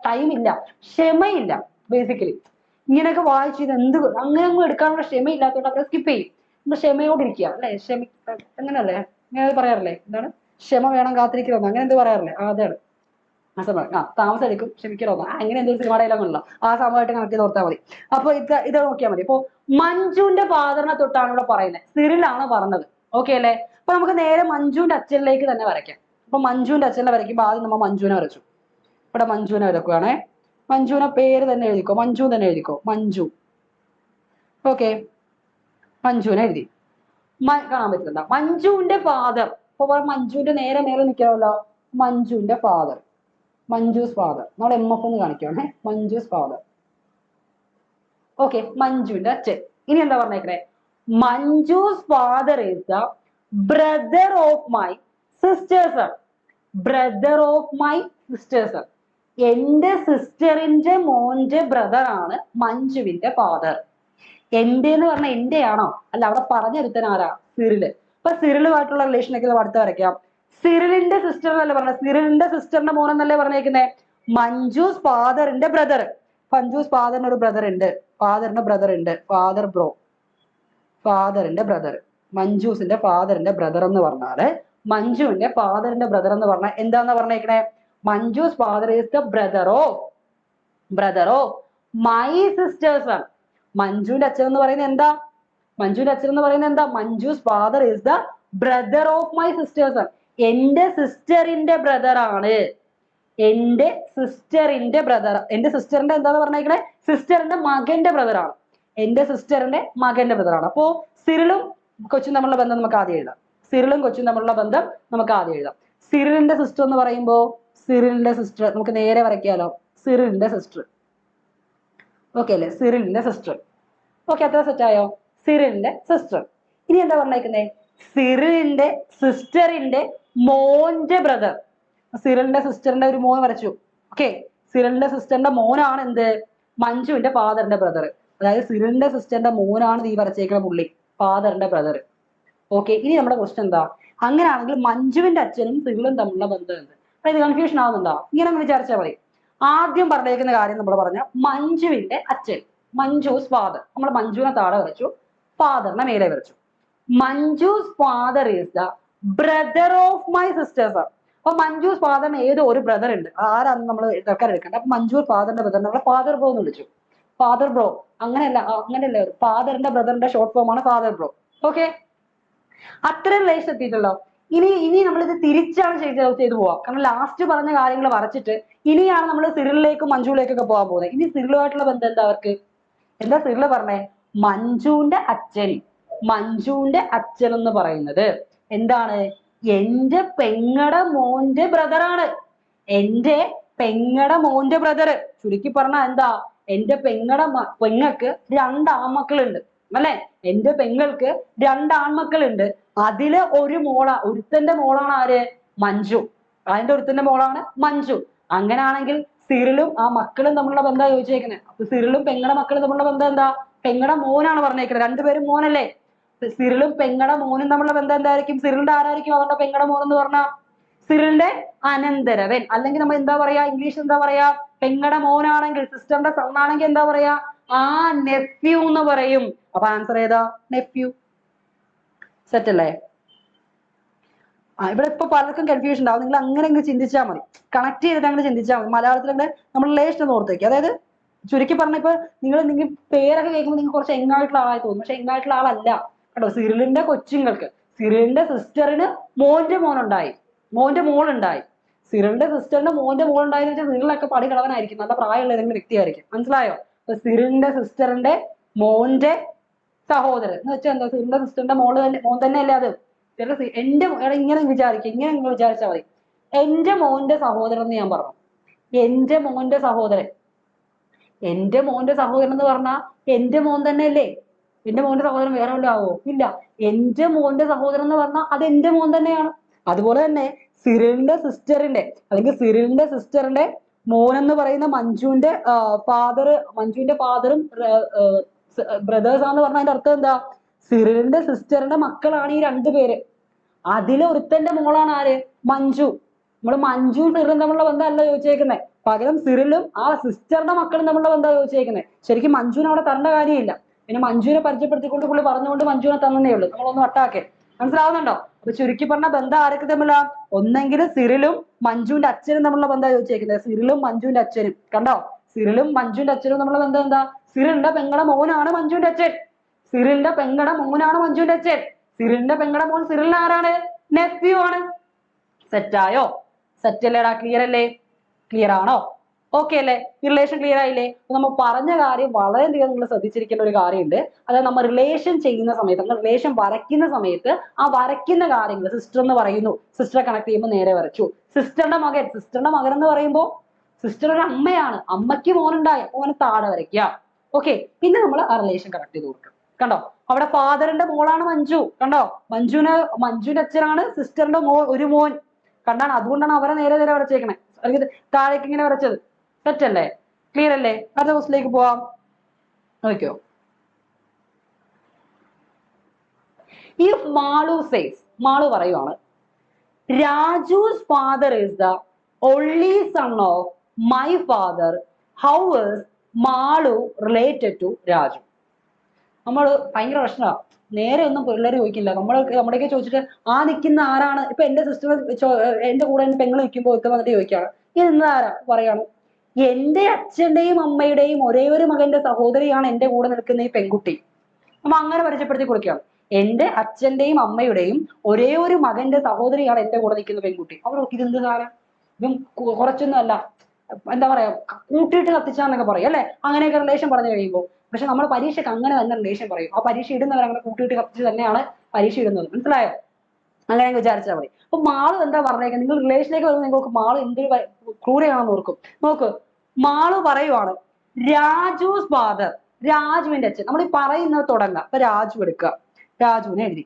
[SPEAKER 1] ടൈം ഇല്ല, ക്ഷമയില്ല. ബേസിക്കലി ഇങ്ങനെയൊക്കെ വായിച്ച് ഇത് എന്ത് അങ്ങനെ ഒന്നും എടുക്കാനുള്ള ക്ഷമയില്ലാത്തതുകൊണ്ട് അവർ സ്കിപ്പ് ചെയ്യും. നമ്മൾ ക്ഷമയോടിരിക്കുക അല്ലെ, അങ്ങനെയല്ലേ അങ്ങനെ പറയാറില്ലേ, എന്താണ് ക്ഷമ വേണം കാത്തിരിക്കണമെന്ന്, അങ്ങനെ എന്ത് പറയാറില്ലേ? അതാണ് താമസം എടുക്കും ക്ഷമിക്കണമെന്ന്, അങ്ങനെ എന്തെങ്കിലും സിനിമ ഡയലോഗുണ്ടല്ലോ, ആ സമയമായിട്ട് കണക്ട് ചെയ്ത് ഓർത്താൽ മതി. അപ്പൊ ഇത് നോക്കിയാൽ മതി. ഇപ്പൊ മഞ്ജുവിന്റെ ഫാദറിനെ തൊട്ടാണ് ഇവിടെ പറയുന്നത്, സിറിലാണ് പറഞ്ഞത്. ഓക്കെ അല്ലേ? അപ്പൊ നമുക്ക് നേരെ മഞ്ജുവിന്റെ അച്ഛനിലേക്ക് തന്നെ വരയ്ക്കാം. അപ്പൊ മഞ്ജുവിന്റെ അച്ഛനെ വരയ്ക്കുമ്പോൾ ആദ്യം നമ്മൾ മഞ്ജുവിനെ വരച്ചു. ഇവിടെ മഞ്ജുവിനെ വരക്കുകയാണേ. മഞ്ജുവിനെ പേര് തന്നെ എഴുതിക്കോ, മഞ്ജു തന്നെ എഴുതിക്കോ, മഞ്ജു. ഓക്കെ, മഞ്ജുവിനെ എഴുതി. കാണാൻ പറ്റുന്നുണ്ടോ? മഞ്ജുവിന്റെ ഫാദർ. അപ്പൊ മഞ്ജുവിന്റെ നേരെ മേലെ നിൽക്കാമല്ലോ, മഞ്ജുവിന്റെ ഫാദർ, മഞ്ജൂസ് ഫാദർ. നമ്മൾ MF എന്ന് കാണിക്കുകയാണേ, മഞ്ജൂസ് ഫാദർ. ഓക്കെ, മഞ്ജുവിന്റെ അച്ഛൻ. ഇനി എന്താ പറഞ്ഞേക്കണേ? Manju's father is the brother of my sisters. Brother of my sisters. എന്റെ സിസ്റ്ററിന്റെ മോന്റെ ബ്രദർ ആണ് മഞ്ജുവിന്റെ ഫാദർ. എന്റെ എന്ന് പറഞ്ഞാൽ എന്റെ ആണോ? അല്ല, അവിടെ പറഞ്ഞൊരുത്തൻ ആരാ? സിറില്. അപ്പൊ സിറിലുമായിട്ടുള്ള റിലേഷൻ ഒക്കെ അടുത്ത് വരയ്ക്കാം. സിറിലിന്റെ സിസ്റ്റർ എന്നല്ലേ പറഞ്ഞത്? സിറിലിന്റെ സിസ്റ്ററിന്റെ മോൻ എന്നല്ലേ പറഞ്ഞേക്കുന്നേ? മഞ്ജൂസ് ഫാദറിന്റെ ബ്രദർ. മഞ്ജൂസ് ഫാദറിന് ഒരു ബ്രദർ ഉണ്ട്, ഫാദറിന്റെ ബ്രദർ ഉണ്ട്, ഫാദർ ബ്രോ, ഫാദറിന്റെ ബ്രദർ. മഞ്ജൂസിന്റെ ഫാദറിന്റെ ബ്രദർ എന്ന് പറഞ്ഞാല്, മഞ്ജുവിന്റെ ഫാദറിന്റെ ബ്രദർ എന്ന് പറഞ്ഞാൽ എന്താന്ന് പറഞ്ഞേക്കണേ? Manju's father is the brother of my sisters ആണ്. മഞ്ജുവിന്റെ അച്ഛൻ എന്ന് പറയുന്നത് എന്താ? മഞ്ജുവിന്റെ അച്ഛൻ എന്ന് പറയുന്നത് എന്താ? Manju's father is the brother of my sisters ആണ്. എന്റെ സിസ്റ്ററിന്റെ ബ്രദർ ആണ്. എന്റെ സിസ്റ്ററിന്റെ ബ്രദർ. എന്റെ സിസ്റ്ററിന്റെ എന്താന്ന് പറഞ്ഞേക്കണേ? സിസ്റ്ററിന്റെ മകന്റെ ബ്രദർ ആണ്. എന്റെ സിസ്റ്ററിന്റെ മകന്റെ ബ്രദർ ആണ്. അപ്പോ സിറിലും കൊച്ചും തമ്മിലുള്ള ബന്ധം നമുക്ക് ആദ്യം എഴുതാം. സിറിലും കൊച്ചും തമ്മിലുള്ള ബന്ധം നമുക്ക് ആദ്യം എഴുതാം. സിറിലിന്റെ സിസ്റ്റർ എന്ന് പറയുമ്പോ, സിറിലിന്റെ സിസ്റ്റർ നമുക്ക് നേരെ വരയ്ക്കാലോ. സിറിലിന്റെ സിസ്റ്റർ. ഓക്കെ അല്ലേ? സിറിലിന്റെ സിസ്റ്റർ. ഓക്കെ, അത്ര സെറ്റായോ? സിറിലിന്റെ സിസ്റ്റർ. ഇനി എന്താ പറഞ്ഞേക്കുന്നേ? സിറിലിന്റെ സിസ്റ്ററിന്റെ മോന്റെ ബ്രദർ. സിറിലിന്റെ സിസ്റ്ററിന്റെ ഒരു മോൻ വരച്ചു. ഓക്കെ, സിറിലിന്റെ സിസ്റ്ററിന്റെ മോനാണ് എന്ത്? മഞ്ജുവിന്റെ ഫാദറിന്റെ ബ്രദർ. അതായത് സിറിലിന്റെ സിസ്റ്ററിന്റെ മോനാണ് ഈ വരച്ചേക്കുന്ന പുള്ളി, ഫാദറിന്റെ ബ്രദർ. ഓക്കെ, ഇനി നമ്മുടെ ക്വസ്റ്റ്യൻ എന്താ? അങ്ങനെയാണെങ്കിൽ മഞ്ജുവിന്റെ അച്ഛനും സിറിലും തമ്മിലുള്ള ബന്ധം എന്ത്? അപ്പൊ ഇത് കൺഫ്യൂഷൻ ആവുന്നുണ്ടോ? ഇങ്ങനെ വിചാരിച്ചാൽ മതി. ആദ്യം പറഞ്ഞേക്കുന്ന കാര്യം നമ്മൾ പറഞ്ഞ മഞ്ജുവിന്റെ അച്ഛൻ, മഞ്ജൂസ് ഫാദർ. നമ്മൾ മഞ്ജുവിനെ താഴെ വരച്ചു, ഫാദറിനെ മേലെ വരച്ചു. Manju's father is the brother of my sisters. അപ്പൊ മഞ്ജൂസ് ഫാദറിന് ഏതോ ഒരു ബ്രദർ ഉണ്ട്, ആരാന്ന് നമ്മൾ തൽക്കാലം എടുക്കണ്ട. അപ്പൊ മഞ്ജൂസ് ഫാദറിന്റെ ബ്രദർ നമ്മളെ ഫാദർ ബ്രോ എന്ന് വിളിച്ചു. ഫാദർ ബ്രോ അങ്ങനെയല്ല, ഫാദറിന്റെ ബ്രദറിന്റെ ഷോർട്ട് ഫോം ആണ് ഫാദർ ബ്രോ. ഓക്കെ, അത്രയും റിലേഷൻ എത്തിയിട്ടുള്ളൂ. ഇനി നമ്മളിത് തിരിച്ചാണ് ചെയ്തു പോവാം. കാരണം ലാസ്റ്റ് പറഞ്ഞ കാര്യങ്ങൾ വരച്ചിട്ട് ഇനിയാണ് നമ്മൾ സിറിലിലേക്കും മഞ്ജുവിലേക്കൊക്കെ പോകാൻ പോകുന്നത്. ഇനി സിറിലുമായിട്ടുള്ള ബന്ധം എന്താ അവർക്ക്? എന്താ സിറില് പറഞ്ഞേ? മഞ്ജുവിന്റെ അച്ഛൻ എന്ന് പറയുന്നത് എന്താണ്? എന്റെ പെങ്ങടെ മോന്റെ ബ്രദറാണ്. എന്റെ പെങ്ങടെ മോന്റെ ബ്രദർ. ചുരുക്കി പറഞ്ഞാൽ എന്താ? എന്റെ പെങ്ങൾക്ക് 2 ആൺമക്കളുണ്ട് അല്ലെ? എന്റെ പെങ്ങൾക്ക് 2 ആൺമക്കളുണ്ട്. അതില് ഒരുത്തന്റെ മോളാണ് ആര്? മഞ്ജു. അതിന്റെ ഒരുത്തന്റെ മോളാണ് മഞ്ജു. അങ്ങനാണെങ്കിൽ സിറിലും ആ മക്കളും തമ്മിലുള്ള ബന്ധം ചോദിച്ചേക്കുന്നത്. അപ്പൊ സിറിലും പെങ്ങടെ മക്കളും തമ്മിലുള്ള ബന്ധം എന്താ? പെങ്ങടെ മോനാണ് പറഞ്ഞേക്കുന്നത്. രണ്ടുപേരും മോനല്ലേ? സിറിലും പെങ്ങടെ മോനും തമ്മിലുള്ള ബന്ധം എന്തായിരിക്കും? സിറിലിന്റെ ആരായിരിക്കും അവരുടെ പെങ്ങടെ മോൻ എന്ന് പറഞ്ഞാൽ? സിറിലിന്റെ അനന്തരവൻ. അല്ലെങ്കിൽ നമ്മൾ എന്താ പറയാ? ഇംഗ്ലീഷ് എന്താ പറയാ? പെങ്ങടെ മോനാണെങ്കിൽ, സിസ്റ്ററിന്റെ സൺ ആണെങ്കിൽ എന്താ പറയാ? നെഫ്യൂ എന്ന് പറയും. അപ്പൊ ആൻസർ ഏതാ? നെഫ്യൂ. സെറ്റ് അല്ലേ? ഇവിടെ ഇപ്പൊ പലർക്കും കൺഫ്യൂഷൻ ഉണ്ടാവും. നിങ്ങൾ അങ്ങനെ അങ്ങ് ചിന്തിച്ചാൽ മതി, കണക്ട് ചെയ്തിട്ട് അങ്ങനെ ചിന്തിച്ചാൽ മതി. മലയാളത്തിൽ അങ്ങനെ നമ്മൾ റിലേഷൻ ഒന്ന് ഓർത്തേക്ക്. അതായത് ചുരുക്കി പറഞ്ഞ ഇപ്പൊ നിങ്ങൾ പേരൊക്കെ കേൾക്കുമ്പോൾ നിങ്ങൾക്ക് കുറച്ച് എങ്ങായിട്ടുള്ള ആളായി തോന്നും. പക്ഷെ എങ്ങായിട്ടുള്ള ആളല്ല കേട്ടോ. സിറിലിന്റെ കൊച്ചുങ്ങൾക്ക്, സിറിലിന്റെ സിസ്റ്ററിന് മോന്റെ മോളുണ്ടായി. സിറിലിന്റെ സിസ്റ്ററിന്റെ മോന്റെ മോളുണ്ടായെന്ന് വെച്ചാൽ സിറിലൊക്കെ പടി കളവനായിരിക്കും, നല്ല പ്രായമുള്ള ഏതെങ്കിലും വ്യക്തിയായിരിക്കും. മനസ്സിലായോ? അപ്പൊ സിറിലിന്റെ സിസ്റ്ററിന്റെ മോന്റെ സഹോദരൻ എന്ന് വെച്ചാൽ എന്താ? സിറിലിന്റെ സിസ്റ്ററിന്റെ മോൻ തന്നെ അല്ലേ അത്? ഇങ്ങനെ നിങ്ങൾ വിചാരിച്ചാൽ മതി. എന്റെ മോന്റെ സഹോദരൻ എന്ന് ഞാൻ പറഞ്ഞു. എന്റെ മോന്റെ സഹോദരൻ എന്ന് പറഞ്ഞാൽ എന്റെ മോൻ തന്നെ അല്ലേ? എന്റെ മോന്റെ സഹോദരൻ വേറെ വല്ലതും ആവോ? ഇല്ല. എന്റെ മോന്റെ സഹോദരൻ എന്ന് പറഞ്ഞാൽ അത് എന്റെ മോൻ തന്നെയാണ്. അതുപോലെ തന്നെ സിറിലിന്റെ സിസ്റ്ററിന്റെ മോൻ എന്ന് പറയുന്ന മഞ്ജുവിന്റെ ഫാദറും ബ്രദേഴ്സ് ആണെന്ന് പറഞ്ഞാൽ അതിന്റെ അർത്ഥം എന്താ? സിറിലിന്റെ സിസ്റ്ററിന്റെ മക്കളാണ് ഈ 2 പേര്. അതിലെ ഒരുത്തന്റെ മോളാണ് ആര്? മഞ്ജു. നമ്മൾ മഞ്ജു സിറിലും തമ്മിലുള്ള ബന്ധം അല്ല ചോദിച്ചേക്കുന്നത്. പകരം സിറിലും ആ സിസ്റ്ററിന്റെ മക്കളും തമ്മിലുള്ള ബന്ധം ചോദിച്ചേക്കുന്നത്. ശരിക്കും മഞ്ജുവിനെ അവിടെ തരേണ്ട കാര്യമില്ല. പിന്നെ മഞ്ജുവിനെ പരിചയപ്പെടുത്തിക്കൊണ്ട് പുള്ളി പറഞ്ഞുകൊണ്ട് മഞ്ജുവിനെ തന്നേ ഉള്ളൂ. നമ്മളൊന്നും അട്ടാക്കെ. മനസ്സിലാവുന്നുണ്ടോ? അപ്പൊ ചുരുക്കി പറഞ്ഞ ബന്ധം ആരൊക്കെ തമ്മിലാ? ഒന്നെങ്കിൽ സിറിലും മഞ്ജുവിന്റെ അച്ഛനും തമ്മിലുള്ള ബന്ധം ചോദിച്ചേക്കുന്നത്. സിറിലും മഞ്ജുവിന്റെ അച്ഛനും. കണ്ടോ? സിറിലും മഞ്ജുവിന്റെ അച്ഛനും തമ്മിലുള്ള ബന്ധം എന്താ? സിറിലിന്റെ പെങ്ങടെ മോനാണ് മഞ്ജുവിന്റെ അച്ഛൻ. സിറിലിന്റെ പെങ്ങടെ മോൻ സിറിലിന് ആരാണ്? നെഫ്യൂ ആണ്. സെറ്റായോ? സെറ്റ് അല്ലേടാ? ക്ലിയർ അല്ലേ? ക്ലിയർ ആണോ? ഓക്കെ അല്ലേ? ഈ റിലേഷൻ ക്ലിയർ ആയില്ലേ? നമ്മൾ പറഞ്ഞ കാര്യം വളരെയധികം നിങ്ങൾ ശ്രദ്ധിച്ചിരിക്കേണ്ട ഒരു കാര്യമുണ്ട്. അതായത് നമ്മൾ റിലേഷൻ ചെയ്യുന്ന സമയത്ത്, നമ്മൾ റിലേഷൻ വരയ്ക്കുന്ന സമയത്ത് ആ വരയ്ക്കുന്ന കാര്യങ്ങൾ, സിസ്റ്റർ എന്ന് പറയുന്നു, സിസ്റ്ററെ കണക്ട് ചെയ്യുമ്പോൾ നേരെ വരച്ചു. സിസ്റ്ററിന്റെ മകൻ എന്ന് പറയുമ്പോൾ സിസ്റ്റർ ഒരു അമ്മയാണ്, അമ്മയ്ക്ക് മോനുണ്ടായി, മോനെ താഴെ വരയ്ക്കുക. ഓക്കെ, പിന്നെ നമ്മൾ ആ റിലേഷൻ കറക്റ്റ് ചെയ്ത് കൊടുക്കുക. കണ്ടോ, അവിടെ ഫാദറിന്റെ മോളാണ് മഞ്ജു. കണ്ടോ, മഞ്ജുവിന്റെ അച്ഛനാണ് സിസ്റ്ററിന്റെ ഒരു മോൻ. കണ്ടാണ്, അതുകൊണ്ടാണ് അവരെ നേരെ നേരെ വരച്ചേക്കണേ, അല്ലെങ്കിൽ താഴേക്ക് ഇങ്ങനെ വരച്ചത്. തെറ്റല്ലേ? ക്ലിയർ അല്ലേ? അടുത്ത ക്വസ്റ്റിലേക്ക് പോവാം. നോക്കിയോ, ഇഫ് മാളു സേസ്, മാളു പറയുവാണ്, Raju's father is the only son of my father, how is Malu related to Raju? നമ്മൾ ഭയങ്കര പ്രശ്നമാണ്, നേരെ ഒന്നും പിള്ളേർ ചോദിക്കില്ല. നമ്മുടെയൊക്കെ ചോദിച്ചിട്ട് ആ നിൽക്കുന്ന ആരാണ്, ഇപ്പൊ എന്റെ സിസ്റ്റർ എന്റെ കൂടെ പെങ്ങൾ നിൽക്കുമ്പോൾ ഒക്കെ വന്നിട്ട് ചോദിക്കുകയാണ്, ഇത് ആരാ പറയാണ്, എന്റെ അച്ഛന്റെയും അമ്മയുടെയും ഒരേ ഒരു മകന്റെ സഹോദരിയാണ് എന്റെ കൂടെ നിൽക്കുന്ന ഈ പെൺകുട്ടി. അപ്പൊ അങ്ങനെ പരിചയപ്പെടുത്തി കൊടുക്കുകയാണ്, എന്റെ അച്ഛന്റെയും അമ്മയുടെയും ഒരേ ഒരു മകന്റെ സഹോദരിയാണ് എന്റെ കൂടെ നിൽക്കുന്ന പെൺകുട്ടി. അവർക്ക് ഇതെന്ത് കാലം, ഇതും കുറച്ചൊന്നും അല്ല, എന്താ പറയാ, കൂട്ടിയിട്ട് കത്തിച്ചാന്നൊക്കെ പറയും അല്ലെ, അങ്ങനെയൊക്കെ റിലേഷൻ പറഞ്ഞു കഴിയുമ്പോൾ. പക്ഷെ നമ്മൾ പരീക്ഷയ്ക്ക് അങ്ങനെ തന്നെ റിലേഷൻ പറയും. ആ പരീക്ഷ ഇടുന്നവർ അങ്ങനെ കൂട്ടിയിട്ട് കത്തിച്ച് തന്നെയാണ് പരീക്ഷ ഇടുന്നത്. മനസ്സിലായോ? അങ്ങനെ വിചാരിച്ചാൽ മതി. അപ്പൊ മാളു എന്താ പറഞ്ഞേക്കുന്നത്, നിങ്ങൾ റിലേഷനിലേക്ക് വരുമ്പോൾ നിങ്ങൾക്ക് മാളു എന്തൊരു ക്രൂരയാണെന്ന് ഓർക്കും. നോക്ക്, മാളു പറയുവാണ്, രാജുസ് ഫാദർ, രാജുവിന്റെ അച്ഛൻ. നമ്മൾ ഈ പറയുന്നത് തുടങ്ങാം. അപ്പൊ രാജു എടുക്കുക, രാജുവിനെ എഴുതി,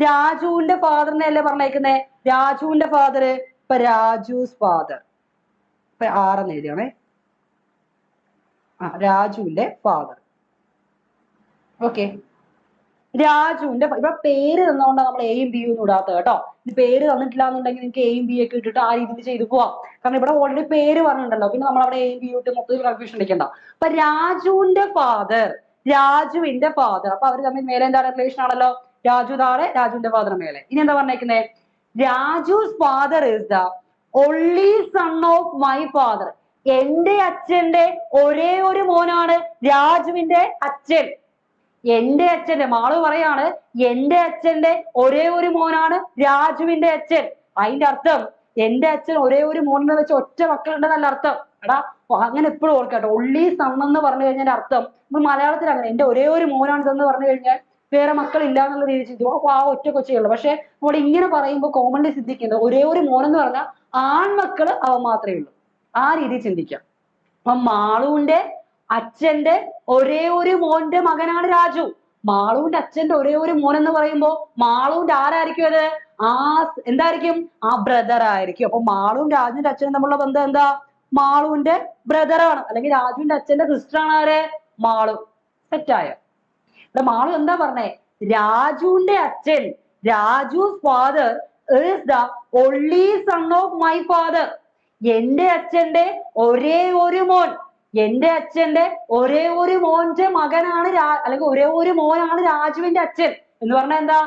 [SPEAKER 1] രാജുവിന്റെ ഫാദറിനെ അല്ലേ പറഞ്ഞേക്കുന്നേ, രാജുവിന്റെ ഫാദർ. ഇപ്പൊ രാജുസ് ഫാദർ, ഇപ്പൊ ആരെന്ന് എഴുതിയാണേ, രാജുവിന്റെ ഫാദർ. ഓക്കെ, രാജുവിന്റെ ഇവിടെ പേര് തന്നുകൊണ്ടാണ് നമ്മൾ എയും ബിയും ഒന്നും ഇടാത്തത് കേട്ടോ. ഇത് പേര് തന്നിട്ടില്ല എന്നുണ്ടെങ്കിൽ നിങ്ങൾക്ക് എയും ബി ഒക്കെ ഇട്ടിട്ട് ആ രീതിയിൽ ചെയ്തു പോവാം. കാരണം ഇവിടെ ഓൾറെഡി പേര് പറഞ്ഞിട്ടുണ്ടല്ലോ, പിന്നെ നമ്മൾ അവിടെ എയും ബി ഇട്ട് മൊത്തത്തിൽ കൺഫ്യൂഷൻ അടിക്കണ്ട. അപ്പൊ രാജുവിന്റെ ഫാദർ, അപ്പൊ അവർ തമ്മിൽ മേലെ എന്താ റിലേഷൻ ആണല്ലോ, രാജു താഴെ, രാജുവിന്റെ ഫാദർ മേലെ. ഇനി എന്താ പറഞ്ഞേക്കുന്നേ, Raju's father is the only son of my father, എന്റെ അച്ഛന്റെ ഒരേ ഒരു മോനാണ് രാജുവിന്റെ അച്ഛൻ. എന്റെ അച്ഛന്റെ, മാളു പറയാണ്, എന്റെ അച്ഛന്റെ ഒരേ ഒരു മോനാണ് രാജുവിന്റെ അച്ഛൻ. അതിന്റെ അർത്ഥം എന്റെ അച്ഛൻ ഒരേ ഒരു മോനെന്ന് വെച്ച് ഒറ്റ മക്കളുണ്ടെന്നല്ല അർത്ഥം. എടാ, അങ്ങനെ എപ്പോഴും ഓർക്കട്ടോ, ഒള്ളി സൺ എന്ന് പറഞ്ഞു കഴിഞ്ഞാൽ അർത്ഥം നമ്മൾ മലയാളത്തിൽ അങ്ങനെ, എന്റെ ഒരേ ഒരു മോനാണ് ഇതെന്ന് പറഞ്ഞു കഴിഞ്ഞാൽ വേറെ മക്കളില്ല എന്നുള്ള രീതി ചിന്തിക്കും. അപ്പൊ ആ ഒറ്റ കൊച്ചേയുള്ളൂ. പക്ഷെ നമ്മൾ ഇങ്ങനെ പറയുമ്പോൾ കോമൺലി ചിന്തിക്കുന്നത് ഒരേ ഒരു മോനെന്ന് പറഞ്ഞാൽ ആൺമക്കള് അവൻ മാത്രമേ ഉള്ളൂ, ആ രീതി ചിന്തിക്കാം. അപ്പൊ മാളുവിന്റെ അച്ഛന്റെ ഒരേ ഒരു മോന്റെ മകനാണ് രാജു. മാളുവിന്റെ അച്ഛന്റെ ഒരേ ഒരു മോൻ എന്ന് പറയുമ്പോ മാളുവിന്റെ ആരായിരിക്കും അത്, ആ എന്തായിരിക്കും, ആ ബ്രദർ ആയിരിക്കും. അപ്പൊ മാളുവും രാജുവിന്റെ അച്ഛനും തമ്മിലുള്ള ബന്ധം എന്താ, മാളുവിന്റെ ബ്രദറാണ്, അല്ലെങ്കിൽ രാജുവിന്റെ അച്ഛന്റെ സിസ്റ്റർ ആണ് ആര്, മാളു. സെറ്റായ? ഇവിടെ മാളു എന്താ പറഞ്ഞേ, രാജുവിന്റെ അച്ഛൻ, Raju's father is the only son of my father, എന്റെ അച്ഛന്റെ ഒരേ ഒരു മോൻ, എന്റെ അച്ഛന്റെ ഒരേ ഒരു മോന്റെ മകനാണ് അല്ലെങ്കിൽ ഒരേ ഒരു മോനാണ് രാജുവിന്റെ അച്ഛൻ. എന്ന് പറഞ്ഞാൽ എന്താ,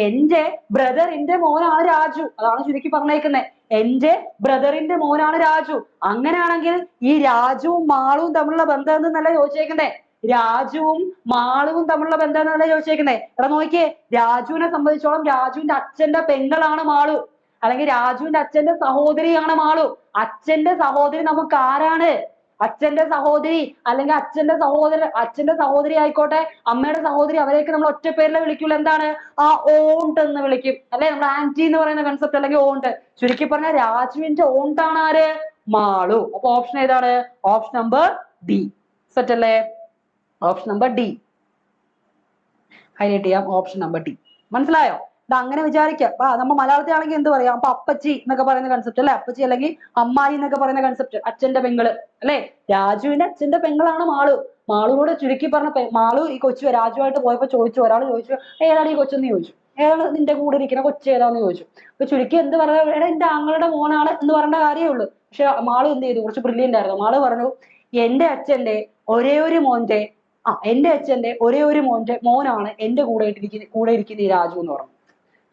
[SPEAKER 1] എന്റെ ബ്രദറിന്റെ മോനാണ് രാജു. അതാണ് ചുരുക്കി പറഞ്ഞേക്കുന്നത്, എന്റെ ബ്രദറിന്റെ മോനാണ് രാജു. അങ്ങനെയാണെങ്കിൽ ഈ രാജുവും മാളുവും തമ്മിലുള്ള ബന്ധം എന്നല്ല ചോദിച്ചേക്കുന്നേ, രാജുവും മാളുവും തമ്മിലുള്ള ബന്ധം എന്നല്ല ചോദിച്ചേക്കുന്നേ. എടാ നോക്കിയേ, രാജുവിനെ സംബന്ധിച്ചോളം രാജുവിന്റെ അച്ഛന്റെ പെങ്ങളാണ് മാളു, അല്ലെങ്കിൽ രാജുവിന്റെ അച്ഛന്റെ സഹോദരിയാണ് മാളു. അച്ഛന്റെ സഹോദരി നമുക്ക് ആരാണ്, അച്ഛന്റെ സഹോദരി, അല്ലെങ്കിൽ അച്ഛന്റെ സഹോദരി ആയിക്കോട്ടെ, അമ്മയുടെ സഹോദരി, അവരെയൊക്കെ നമ്മൾ ഒറ്റ പേരിലെ വിളിക്കൂല, എന്താണ്, ആ ഓണ്ട് എന്ന് വിളിക്കും അല്ലെ, നമ്മൾ ആന്റി എന്ന് പറയുന്ന കൺസെപ്റ്റ്, അല്ലെങ്കിൽ ഓണ്ട്. ചുരുക്കി പറഞ്ഞാൽ രാജുവിന്റെ ഓണ്ടാണ് ആര്, മാളു. അപ്പൊ ഓപ്ഷൻ ഏതാണ്, ഓപ്ഷൻ നമ്പർ ഡി. സെറ്റ് അല്ലേ? ഓപ്ഷൻ നമ്പർ ഡി ഹൈലൈറ്റ് ചെയ്യാം, ഓപ്ഷൻ നമ്പർ ഡി. മനസ്സിലായോ? ഇത് അങ്ങനെ വിചാരിക്കാം. നമ്മൾ മലയാളത്തിലാണെങ്കിൽ എന്ത് പറയാം, അപ്പൊ അപ്പച്ചി എന്നൊക്കെ പറയുന്ന കൺസെപ്റ്റ് അല്ലെ, അപ്പച്ചി അല്ലെങ്കിൽ അമ്മായി എന്നൊക്കെ പറയുന്ന കൺസെപ്റ്റ്, അച്ഛന്റെ പെങ്ങള് അല്ലെ. രാജുവിന്റെ അച്ഛന്റെ പെങ്ങളാണ് മാളു. മാളുവോട് ചുരുക്കി പറഞ്ഞ മാളു ഈ കൊച്ചു രാജുവായിട്ട് പോയപ്പോ ചോദിച്ചു, ഒരാൾ ചോദിച്ചു, ഏതാണ് ഈ കൊച്ചെന്ന് ചോദിച്ചു, ഏതാണ് നിന്റെ കൂടെ ഇരിക്കുന്ന കൊച്ചു ഏതാന്ന് ചോദിച്ചു. അപ്പൊ ചുരുക്കി എന്ത് പറഞ്ഞ, എന്റെ ആങ്ങളുടെ മോനാണ് എന്ന് പറയേണ്ട കാര്യമേ ഉള്ളൂ. പക്ഷെ മാളു എന്ത് ചെയ്തു, കുറച്ച് ബ്രില്യന്റ് ആയിരുന്നു. മാളു പറഞ്ഞു, എന്റെ അച്ഛന്റെ ഒരേ ഒരു മോന്റെ എന്റെ അച്ഛന്റെ ഒരേ ഒരു മോനാണ് എന്റെ കൂടെ ഇരിക്കുന്ന ഈ രാജു എന്ന് പറഞ്ഞു.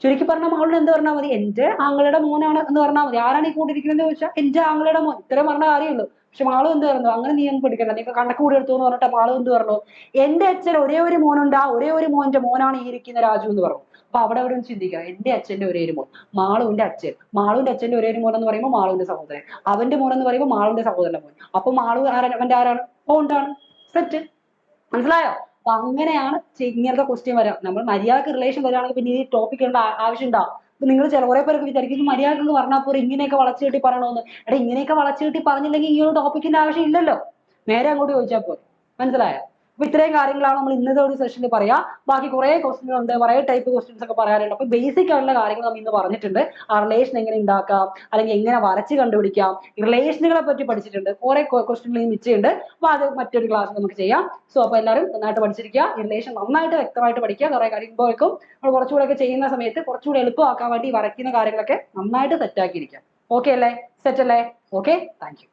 [SPEAKER 1] ചുരുക്കി പറഞ്ഞ മാളിന് എന്ത് പറഞ്ഞാൽ മതി, എന്റെ ആങ്ങളുടെ മോനാണ് എന്ന് പറഞ്ഞാൽ മതി. ആരാണ് ഈ കൂടെ ഇരിക്കുന്നത് ചോദിച്ചാൽ എന്റെ ആങ്ങളുടെ മോൻ, ഇത്രയും പറഞ്ഞ കാര്യമുള്ളൂ. പക്ഷെ മാളു എന്ത് പറഞ്ഞു, അങ്ങനെ നീ ഒന്നും പിടിക്കണ്ട, നീ കണക്ക് കൂടി എടുത്തു എന്ന് പറഞ്ഞിട്ട് മാളു എന്ത് പറഞ്ഞു, എന്റെ അച്ഛൻ ഒരേ ഒരു മോനുണ്ട്, ആ ഒരേ ഒരു മോനാണ് ഈ ഇരിക്കുന്ന രാജു എന്ന് പറഞ്ഞു. അപ്പൊ അവിടെ ഒന്ന് ചിന്തിക്കുക, എന്റെ അച്ഛന്റെ ഒരേ ഒരു മോൻ, മാളുവിന്റെ അച്ഛന്റെ ഒരേ ഒരു മോൻ എന്ന് പറയുമ്പോൾ മാളുവിന്റെ സഹോദരൻ, അവന്റെ മോൻ എന്ന് പറയുമ്പോൾ മാളുവിന്റെ സഹോദരന്റെ മോൻ. അപ്പൊ മാളു അവന്റെ ആരാണ്, ഓണ്ടാണ്. സെറ്റ്. മനസ്സിലായോ? അപ്പൊ അങ്ങനെയാണ് ഇങ്ങനത്തെ ക്വസ്റ്റ്യൻ വരാം. നമ്മൾ മര്യാദക്ക് റിലേഷൻ വരികയാണെങ്കിൽ പിന്നെ ഈ ടോപ്പിക് ആവശ്യം ഉണ്ടാവും. നിങ്ങൾ ചില കുറെ പേർക്ക് വിചാരിക്കും മര്യാദക്ക് പറഞ്ഞാൽ പോലും ഇങ്ങനെയൊക്കെ വളച്ചു കെട്ടി പറയണമെന്ന്. എടാ ഇങ്ങനെയൊക്കെ വളച്ചു കെട്ടി പറഞ്ഞില്ലെങ്കിൽ ഈ ഒരു ടോപ്പിക്കിന്റെ ആവശ്യം ഇല്ലല്ലോ, നേരെ അങ്ങോട്ട് ചോദിച്ചാൽ പോലെ. മനസ്സിലായോ? അപ്പൊ ഇത്രയും കാര്യങ്ങളാണ് നമ്മൾ ഇന്നത്തെ ഒരു സെഷനിൽ പറയാ. ബാക്കി കുറെ ക്വസ്റ്റ്യൻ ഉണ്ട്, കുറെ ടൈപ്പ് ക്വസ്റ്റ്യൻസ് ഒക്കെ പറയാനുണ്ട്. അപ്പൊ ബേസിക് ആയിട്ടുള്ള കാര്യങ്ങൾ നമ്മൾ ഇന്ന് പറഞ്ഞിട്ടുണ്ട്. ആ റിലേഷൻ എങ്ങനെ ഉണ്ടാക്കാം, അല്ലെങ്കിൽ എങ്ങനെ വരച്ച് കണ്ടുപിടിക്കാം, റിലേഷനുകളെ പറ്റി പഠിച്ചിട്ടുണ്ട്. കുറെ ക്വസ്റ്റ്യൻ നിശ്ചയുണ്ട്. അപ്പൊ അത് മറ്റൊരു ക്ലാസ് നമുക്ക് ചെയ്യാം. സോ അപ്പൊ എല്ലാവരും നന്നായിട്ട് പഠിച്ചിരിക്കുക, റിലേഷൻ നന്നായിട്ട് വ്യക്തമായിട്ട് പഠിക്കുക. കുറെ കഴിയുമ്പോഴേക്കും നമ്മൾ കുറച്ചുകൂടെ ഒക്കെ ചെയ്യുന്ന സമയത്ത് കുറച്ചുകൂടെ എളുപ്പമാക്കാൻ വേണ്ടി വരയ്ക്കുന്ന കാര്യങ്ങളൊക്കെ നന്നായിട്ട് സെറ്റ് ആക്കിയിരിക്കാം. ഓക്കെ അല്ലേ? സെറ്റ് അല്ലേ? Okay, thank you.